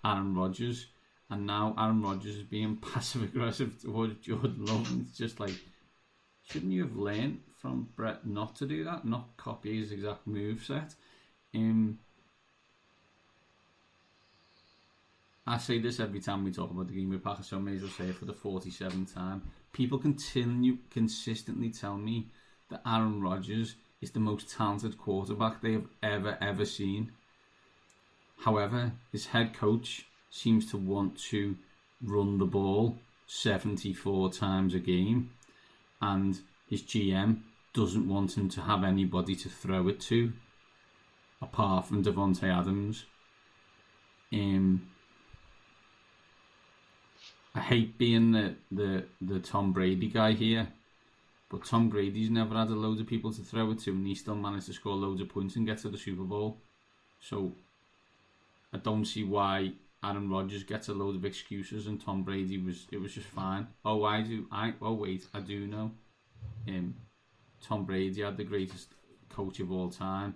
[SPEAKER 2] Aaron Rodgers. And now Aaron Rodgers is being passive aggressive towards Jordan Love. And it's just like, shouldn't you have learned from Brett not to do that, not copy his exact moveset? I say this every time we talk about the Green Bay Packers, so I may as well say it for the 47th time. People consistently tell me that Aaron Rodgers is the most talented quarterback they have ever seen. However, his head coach seems to want to run the ball 74 times a game, and his GM doesn't want him to have anybody to throw it to apart from Devontae Adams. I hate being the Tom Brady guy here, but Tom Brady's never had a load of people to throw it to, and he still managed to score loads of points and get to the Super Bowl. So I don't see why Aaron Rodgers gets a load of excuses and Tom Brady was just fine. I do know. Tom Brady had the greatest coach of all time,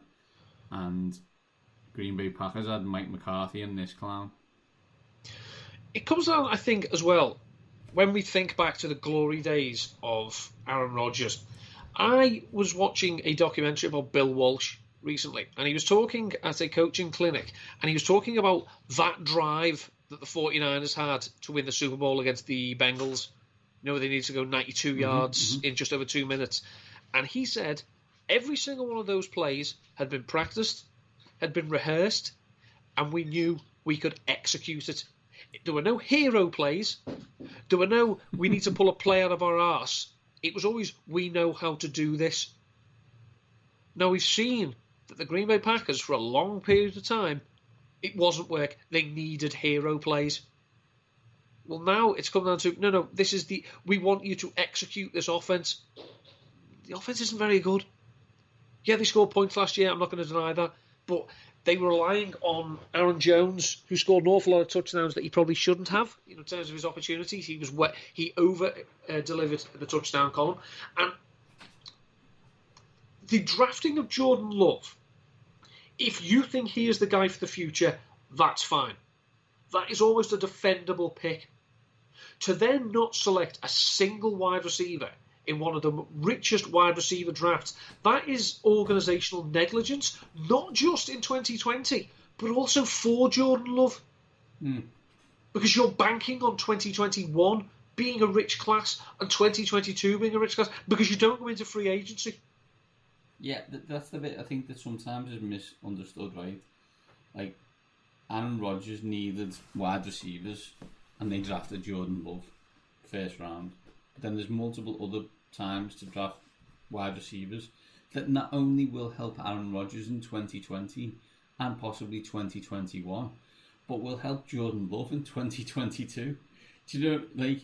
[SPEAKER 2] and Green Bay Packers had Mike McCarthy and this clown.
[SPEAKER 3] It comes down, I think, as well, when we think back to the glory days of Aaron Rodgers. I was watching a documentary about Bill Walsh recently, and he was talking at a coaching clinic, and he was talking about that drive that the 49ers had to win the Super Bowl against the Bengals. They needed to go 92 yards in just over 2 minutes. And he said every single one of those plays had been practiced, had been rehearsed, and we knew we could execute it. There were no hero plays. There were no, we need to pull a play out of our arse. It was always, we know how to do this. Now, we've seen that the Green Bay Packers, for a long period of time, it wasn't work. They needed hero plays. Well, now it's come down to, no, we want you to execute this offense. The offense isn't very good. Yeah, they scored points last year. I'm not going to deny that. But they were relying on Aaron Jones, who scored an awful lot of touchdowns that he probably shouldn't have. In terms of his opportunities, he over delivered the touchdown column. And the drafting of Jordan Love, if you think he is the guy for the future, that's fine. that is almost a defendable pick. To then not select a single wide receiver in one of the richest wide receiver drafts, that is organisational negligence, not just in 2020, but also for Jordan Love. Because you're banking on 2021 being a rich class and 2022 being a rich class because you don't go into free agency.
[SPEAKER 2] Yeah, that's the bit I think that sometimes is misunderstood, right? Like, Aaron Rodgers needed wide receivers and they drafted Jordan Love first round. But then there's multiple other times to draft wide receivers that not only will help Aaron Rodgers in 2020 and possibly 2021, but will help Jordan Love in 2022. Do you know, like,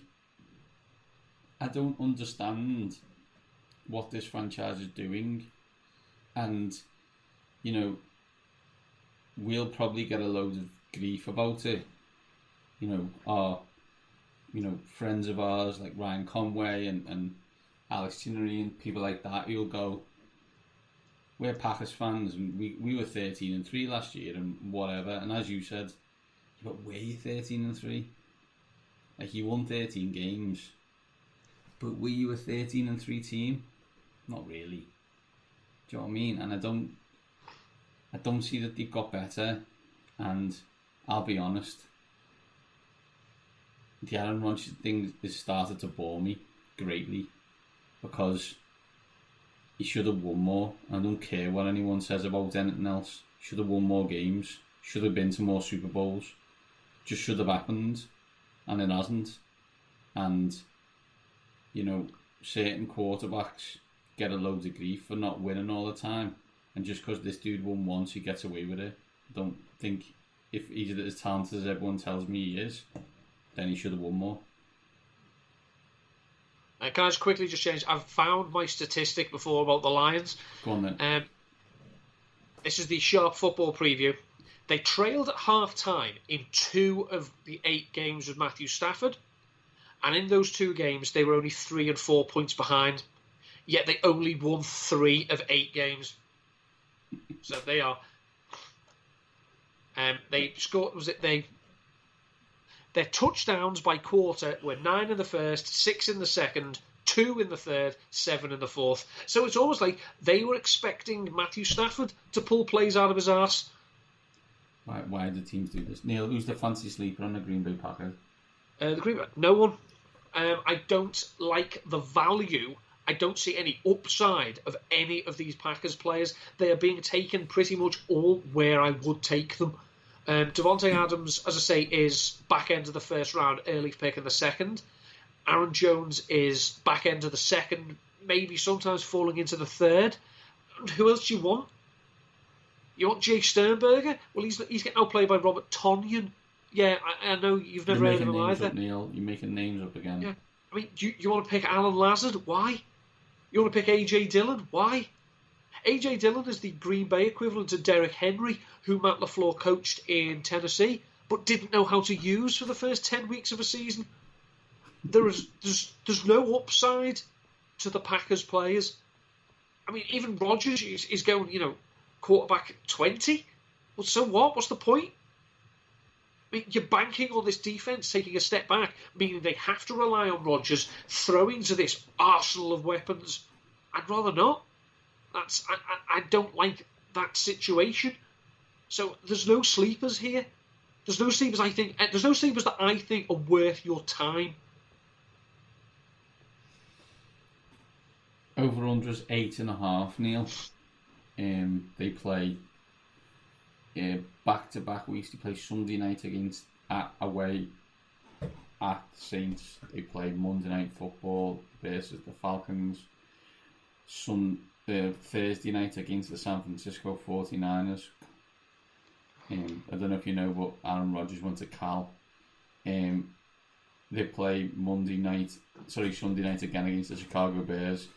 [SPEAKER 2] I don't understand what this franchise is doing, and, you know, we'll probably get a load of grief about it. You know, our, friends of ours like Ryan Conway and Alex Chinnery and people like that, who'll go, we're Packers fans and we were 13-3 last year and whatever, and as you said, but were you 13-3? Like, you won 13 games, but were you a 13-3 team? Not really. Do you know what I mean? And I don't see that they've got better. And I'll be honest, the Aaron Rodgers thing has started to bore me greatly, because he should have won more. I don't care what anyone says about anything else. Should have won more games. Should have been to more Super Bowls. Just should have happened, and it hasn't. And, certain quarterbacks get a load of grief for not winning all the time, and just because this dude won once, he gets away with it. I don't think, if he's as talented as everyone tells me he is, then he should have won more.
[SPEAKER 3] Can I just quickly change? I've found my statistic before about the Lions.
[SPEAKER 2] Go on then.
[SPEAKER 3] This is the Sharp Football preview. They trailed at half-time in 2 of the 8 games with Matthew Stafford. And in those 2 games, they were only 3 and 4 points behind. Yet they only won 3 of 8 games. So they are... they scored... Their touchdowns by quarter were 9 in the first, 6 in the second, 2 in the third, 7 in the fourth. So it's almost like they were expecting Matthew Stafford to pull plays out of his arse.
[SPEAKER 2] Why do teams do this? Neil, who's the fancy sleeper on the Green Bay Packers?
[SPEAKER 3] No one. I don't like the value. I don't see any upside of any of these Packers players. They are being taken pretty much all where I would take them. Devontae Adams, as I say, is back end of the first round, early pick in the second. Aaron Jones is back end of the second, maybe sometimes falling into the third. And who else do you want? You want Jay Sternberger? Well, he's getting outplayed by Robert Tonyan. Yeah, I know you've never heard of him either.
[SPEAKER 2] Neil, you're making names up again.
[SPEAKER 3] Yeah, I mean, you want to pick Alan Lazard? Why? You want to pick AJ Dillon? Why? AJ Dillon is the Green Bay equivalent to Derrick Henry, who Matt LaFleur coached in Tennessee, but didn't know how to use for the first 10 weeks of a season. There's no upside to the Packers players. I mean, even Rodgers is going, quarterback 20. Well, so what? What's the point? I mean, you're banking on this defense taking a step back, meaning they have to rely on Rodgers throwing to this arsenal of weapons. I'd rather not. I don't like that situation. So there's no sleepers here. There's no sleepers that I think are worth your time.
[SPEAKER 2] Over under is 8.5, Neil. They play back-to-back weeks. They play Sunday night away at Saints. They play Monday Night Football versus the Falcons. Thursday night against the San Francisco 49ers. I don't know if you know, but Aaron Rodgers went to Cal. They play Sunday night again against the Chicago Bears,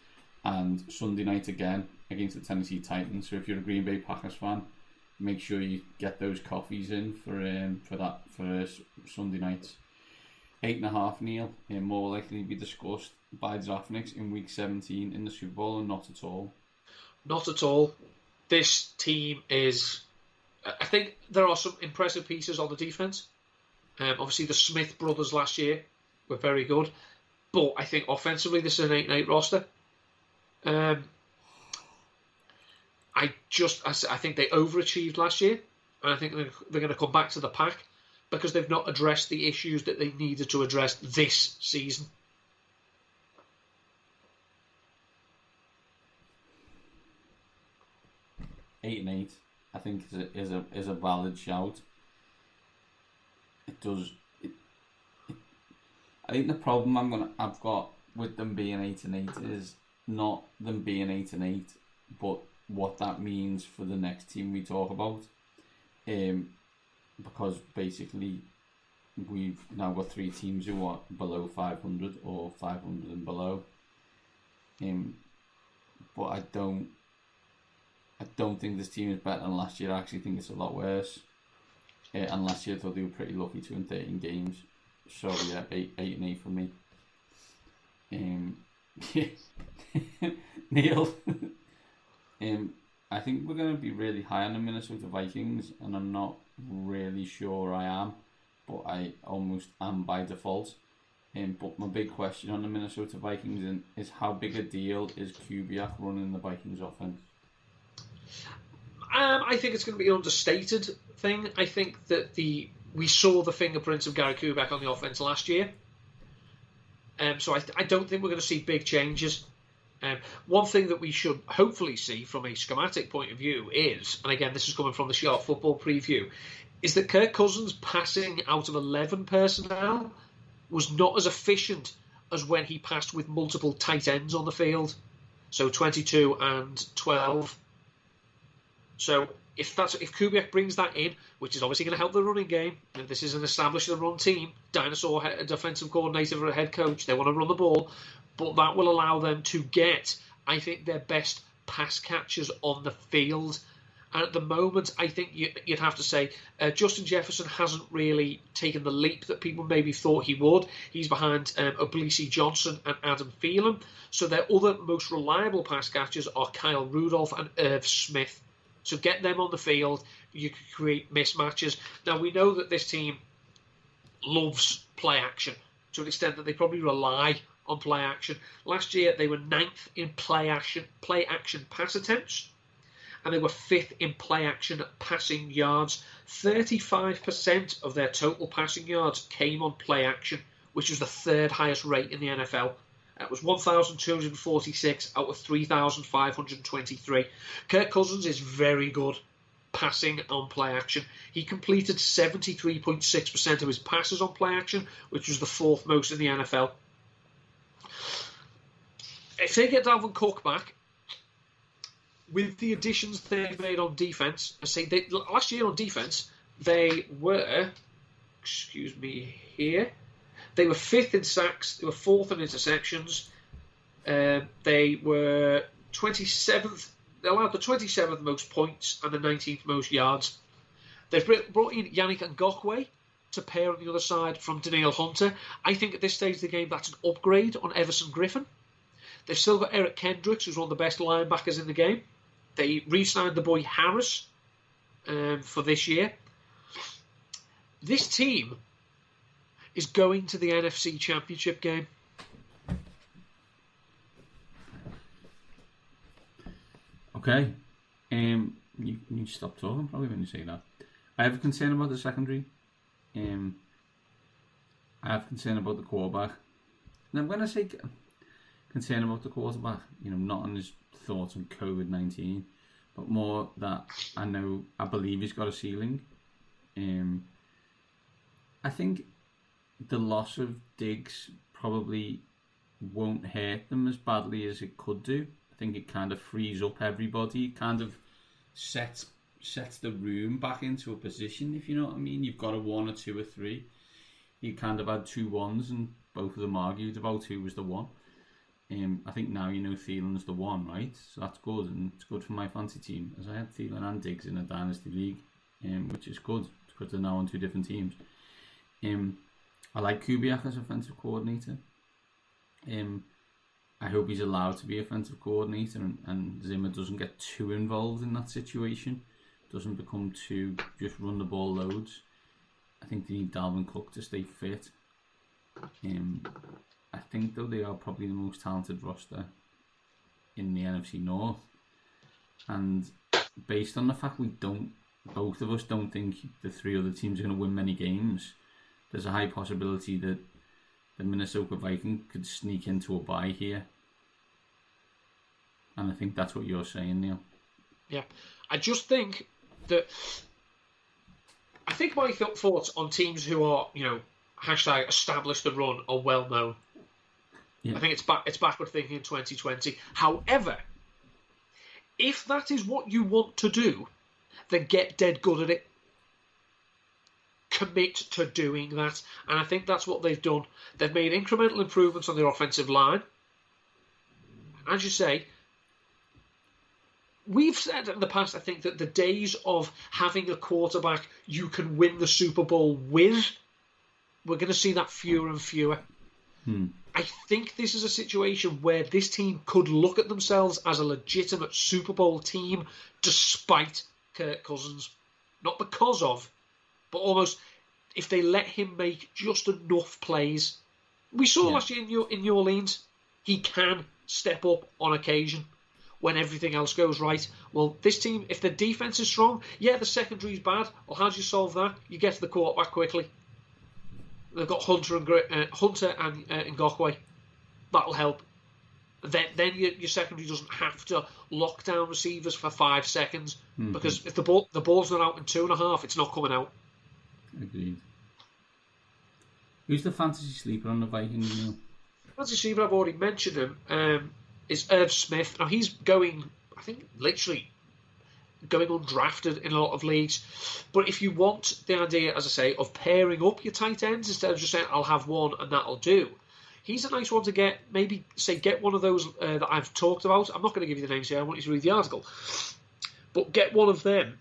[SPEAKER 2] and Sunday night again against the Tennessee Titans. So if you're a Green Bay Packers fan, make sure you get those coffees in for Sunday night. 8.5, Neil, more likely to be discussed by Draftniks in week 17 in the Super Bowl, and not at all.
[SPEAKER 3] Not at all. This team is... I think there are some impressive pieces on the defense. Obviously, the Smith brothers last year were very good. But I think offensively, this is an 8-8 roster. I think they overachieved last year. And I think they're going to come back to the pack because they've not addressed the issues that they needed to address this season.
[SPEAKER 2] Eight and 8, I think is a valid shout. It does. I think the problem I've got with them being 8 and 8 is not them being 8 and 8, but what that means for the next team we talk about. Because basically we've now got 3 teams who are below 500 or 500 and below. But I don't think this team is better than last year. I actually think it's a lot worse. And last year I thought they were pretty lucky to win 13 games. So yeah, 8 and 8 for me. Neil, I think we're going to be really high on the Minnesota Vikings, and I'm not really sure I am, but I almost am by default. But my big question on the Minnesota Vikings is how big a deal is Kubiak running the Vikings offense?
[SPEAKER 3] I think it's going to be an understated thing. I think that we saw the fingerprints of Gary Kubiak on the offense last year. So I don't think we're going to see big changes. One thing that we should hopefully see from a schematic point of view is, and again this is coming from the Sharp Football preview, is that Kirk Cousins passing out of 11 personnel was not as efficient as when he passed with multiple tight ends on the field. So 22 and 12. So if Kubiak brings that in, which is obviously going to help the running game, this is an established and run team, dinosaur defensive coordinator or a head coach, they want to run the ball, but that will allow them to get, I think, their best pass catchers on the field. And at the moment, I think you'd have to say Justin Jefferson hasn't really taken the leap that people maybe thought he would. He's behind Oblisi Johnson and Adam Thielen. So their other most reliable pass catchers are Kyle Rudolph and Irv Smith. So get them on the field, you can create mismatches. Now, we know that this team loves play action to an extent that they probably rely on play action. Last year, they were 9th in play action pass attempts, and they were 5th in play action passing yards. 35% of their total passing yards came on play action, which was the 3rd highest rate in the NFL. It was 1,246 out of 3,523. Kirk Cousins is very good passing on play action. He completed 73.6% of his passes on play action, which was the 4th most in the NFL. If they get Dalvin Cook back, with the additions they've made on defense, last year on defense, they were, they were 5th in sacks, they were 4th in interceptions, they were 27th, they allowed the 27th most points and the 19th most yards. They've brought in Yannick Ngakoue to pair on the other side from Danielle Hunter. I think at this stage of the game that's an upgrade on Everson Griffin. They've still got Eric Kendricks, who's one of the best linebackers in the game. They re-signed the boy Harris for this year. This team is going to the NFC Championship game.
[SPEAKER 2] Okay. You stop talking probably when you say that. I have a concern about the secondary. I have concern about the quarterback. And I'm going to say concern about the quarterback, not on his thoughts on COVID-19, but more that I believe he's got a ceiling. I think the loss of Diggs probably won't hurt them as badly as it could do. I think it kind of frees up everybody, kind of sets the room back into a position, if you know what I mean. You've got a 1 or 2 or 3. You kind of had 2 1s and both of them argued about who was the one. I think now Thielen's the one, right? So that's good, and it's good for my fantasy team, as I had Thielen and Diggs in a dynasty league, which is good. It's good they're now on 2 different teams. I like Kubiak as offensive coordinator. I hope he's allowed to be offensive coordinator, and Zimmer doesn't get too involved in that situation. Doesn't become too just run the ball loads. I think they need Dalvin Cook to stay fit. I think, though, they are probably the most talented roster in the NFC North. And based on the fact both of us don't think the three other teams are going to win many games, there's a high possibility that the Minnesota Vikings could sneak into a bye here. And I think that's what you're saying, Neil.
[SPEAKER 3] Yeah. I just think that... I think my thoughts on teams who are, hashtag established and run are well known. Yeah. I think it's backward thinking in 2020. However, if that is what you want to do, then get dead good at it. Commit to doing that. And I think that's what they've done. They've made incremental improvements on their offensive line. As you say, we've said in the past, I think, that the days of having a quarterback you can win the Super Bowl with, we're going to see that fewer and fewer. I think this is a situation where this team could look at themselves as a legitimate Super Bowl team despite Kirk Cousins. Not because of, but almost if they let him make just enough plays. We saw last year in New Orleans, he can step up on occasion when everything else goes right. Well, this team, if the defense is strong, the secondary's bad. Well, how do you solve that? You get to the quarterback quickly. They've got Hunter and Ngakoue. That'll help. Then your secondary doesn't have to lock down receivers for 5 seconds because if the ball's not out in 2.5, it's not coming out.
[SPEAKER 2] Agreed. Who's the fantasy sleeper on the Vikings, Neil?
[SPEAKER 3] Fantasy sleeper, I've already mentioned him, is Irv Smith. Now he's going, I think, literally going undrafted in a lot of leagues. But if you want the idea, as I say, of pairing up your tight ends instead of just saying, I'll have one and that'll do, he's a nice one to get. Maybe, get one of those that I've talked about. I'm not going to give you the names here. I want you to read the article. But get one of them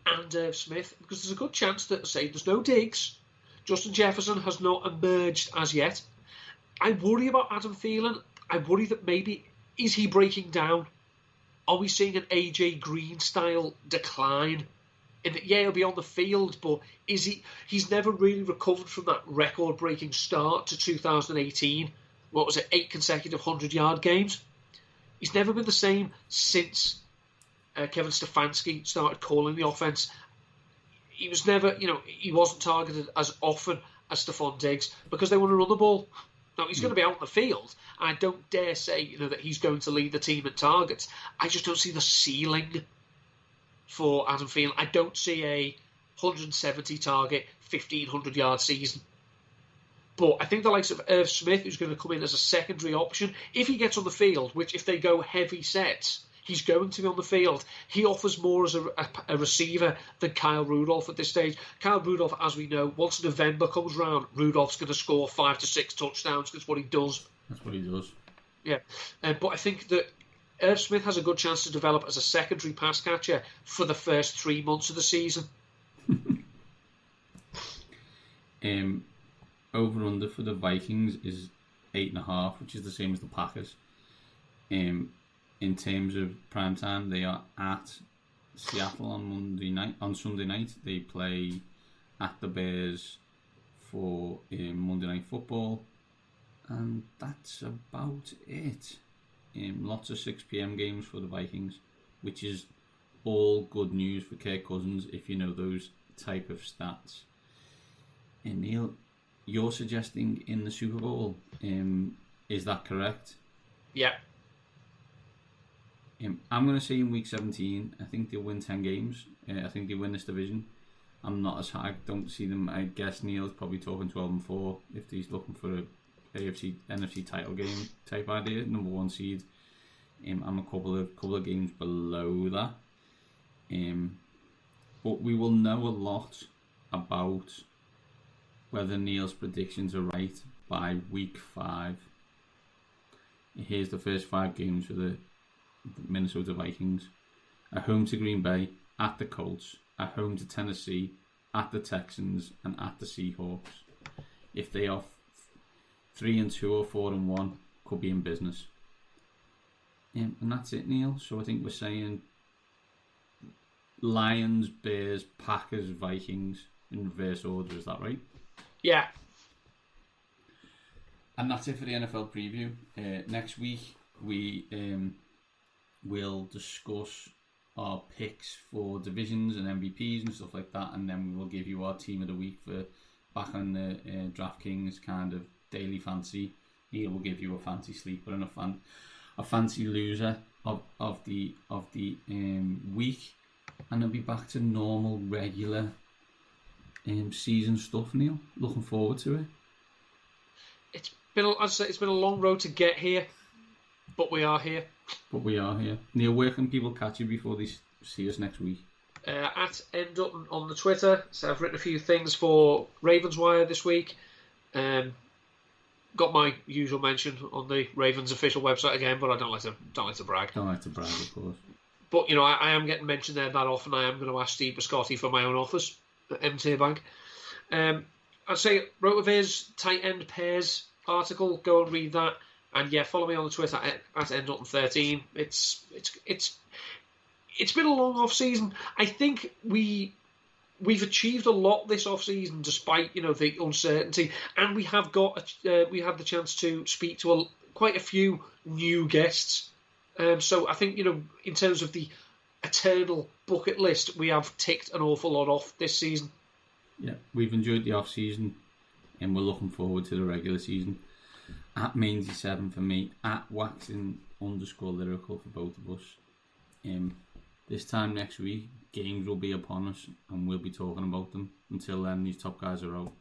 [SPEAKER 3] and Irv Smith, because there's a good chance that, say, there's no Diggs. Justin Jefferson has not emerged as yet. I worry about Adam Thielen. I worry that maybe, is he breaking down? Are we seeing an AJ Green style decline? In that, he'll be on the field, but is he? He's never really recovered from that record-breaking start to 2018. What was it? 8 consecutive 100-yard games. He's never been the same since Kevin Stefanski started calling the offense. He was never, he wasn't targeted as often as Stephon Diggs because they want to run the ball. Now, he's going to be out in the field. I don't dare say, that he's going to lead the team in targets. I just don't see the ceiling for Adam Thielen. I don't see a 170 target, 1,500 yard season. But I think the likes of Irv Smith, who's going to come in as a secondary option, if he gets on the field, which if they go heavy sets, he's going to be on the field. He offers more as a receiver than Kyle Rudolph at this stage. Kyle Rudolph, as we know, once November comes round, Rudolph's going to score 5 to 6 touchdowns. That's what he does.
[SPEAKER 2] That's what he does.
[SPEAKER 3] Yeah. But I think that Irv Smith has a good chance to develop as a secondary pass catcher for the first 3 months of the season.
[SPEAKER 2] Over under for the Vikings is 8.5, which is the same as the Packers. In terms of prime time, they are at Seattle on Sunday night. They play at the Bears for Monday Night Football, and that's about it. Lots of 6 p.m. games for the Vikings, which is all good news for Kirk Cousins if you know those type of stats. And Neil, you're suggesting in the Super Bowl, is that correct?
[SPEAKER 3] Yeah.
[SPEAKER 2] I'm going to say in week 17, I think they'll win 10 games. I think they win this division. I'm not as high. I don't see them. I guess Neil's probably talking 12-4 if he's looking for a NFC title game type idea, number 1 seed. I'm a couple of games below that. But we will know a lot about whether Neil's predictions are right by week 5. Here's the first 5 games for the Minnesota Vikings: at home to Green Bay, at the Colts, at home to Tennessee, at the Texans, and at the Seahawks. If they are 3-2 or 4-1, could be in business. And that's it, Neil. So I think we're saying Lions, Bears, Packers, Vikings in reverse order. Is that right?
[SPEAKER 3] Yeah.
[SPEAKER 2] And that's it for the NFL preview. Next week we will discuss our picks for divisions and MVPs and stuff like that, and then we will give you our team of the week for back on the DraftKings kind of daily fancy. Neil will give you a fancy sleeper and a fancy loser of the week, and it'll be back to normal regular season stuff. Neil, looking forward to it.
[SPEAKER 3] It's been a long road to get here, but we are here.
[SPEAKER 2] Neil, where can people catch you before they see us next week?
[SPEAKER 3] At N Dutton on the Twitter. So I've written a few things for Ravenswire this week. Got my usual mention on the Ravens official website again, but I don't like to brag.
[SPEAKER 2] Don't like to brag, of course.
[SPEAKER 3] But I am getting mentioned there that often. I am going to ask Steve Biscotti for my own office at MTA Bank. I'd say Rotoviz tight end pairs article. Go and read that. And yeah, follow me on the Twitter at ndutton13. It's been a long off season. I think we've achieved a lot this off season despite the uncertainty, and we had the chance to speak to quite a few new guests. So I think in terms of the eternal bucket list, we have ticked an awful lot off this season.
[SPEAKER 2] Yeah, we've enjoyed the off season, and we're looking forward to the regular season. At Mainsy7 for me, at waxing_lyrical for both of us. This time next week, games will be upon us and we'll be talking about them. Until then, these top guys are out.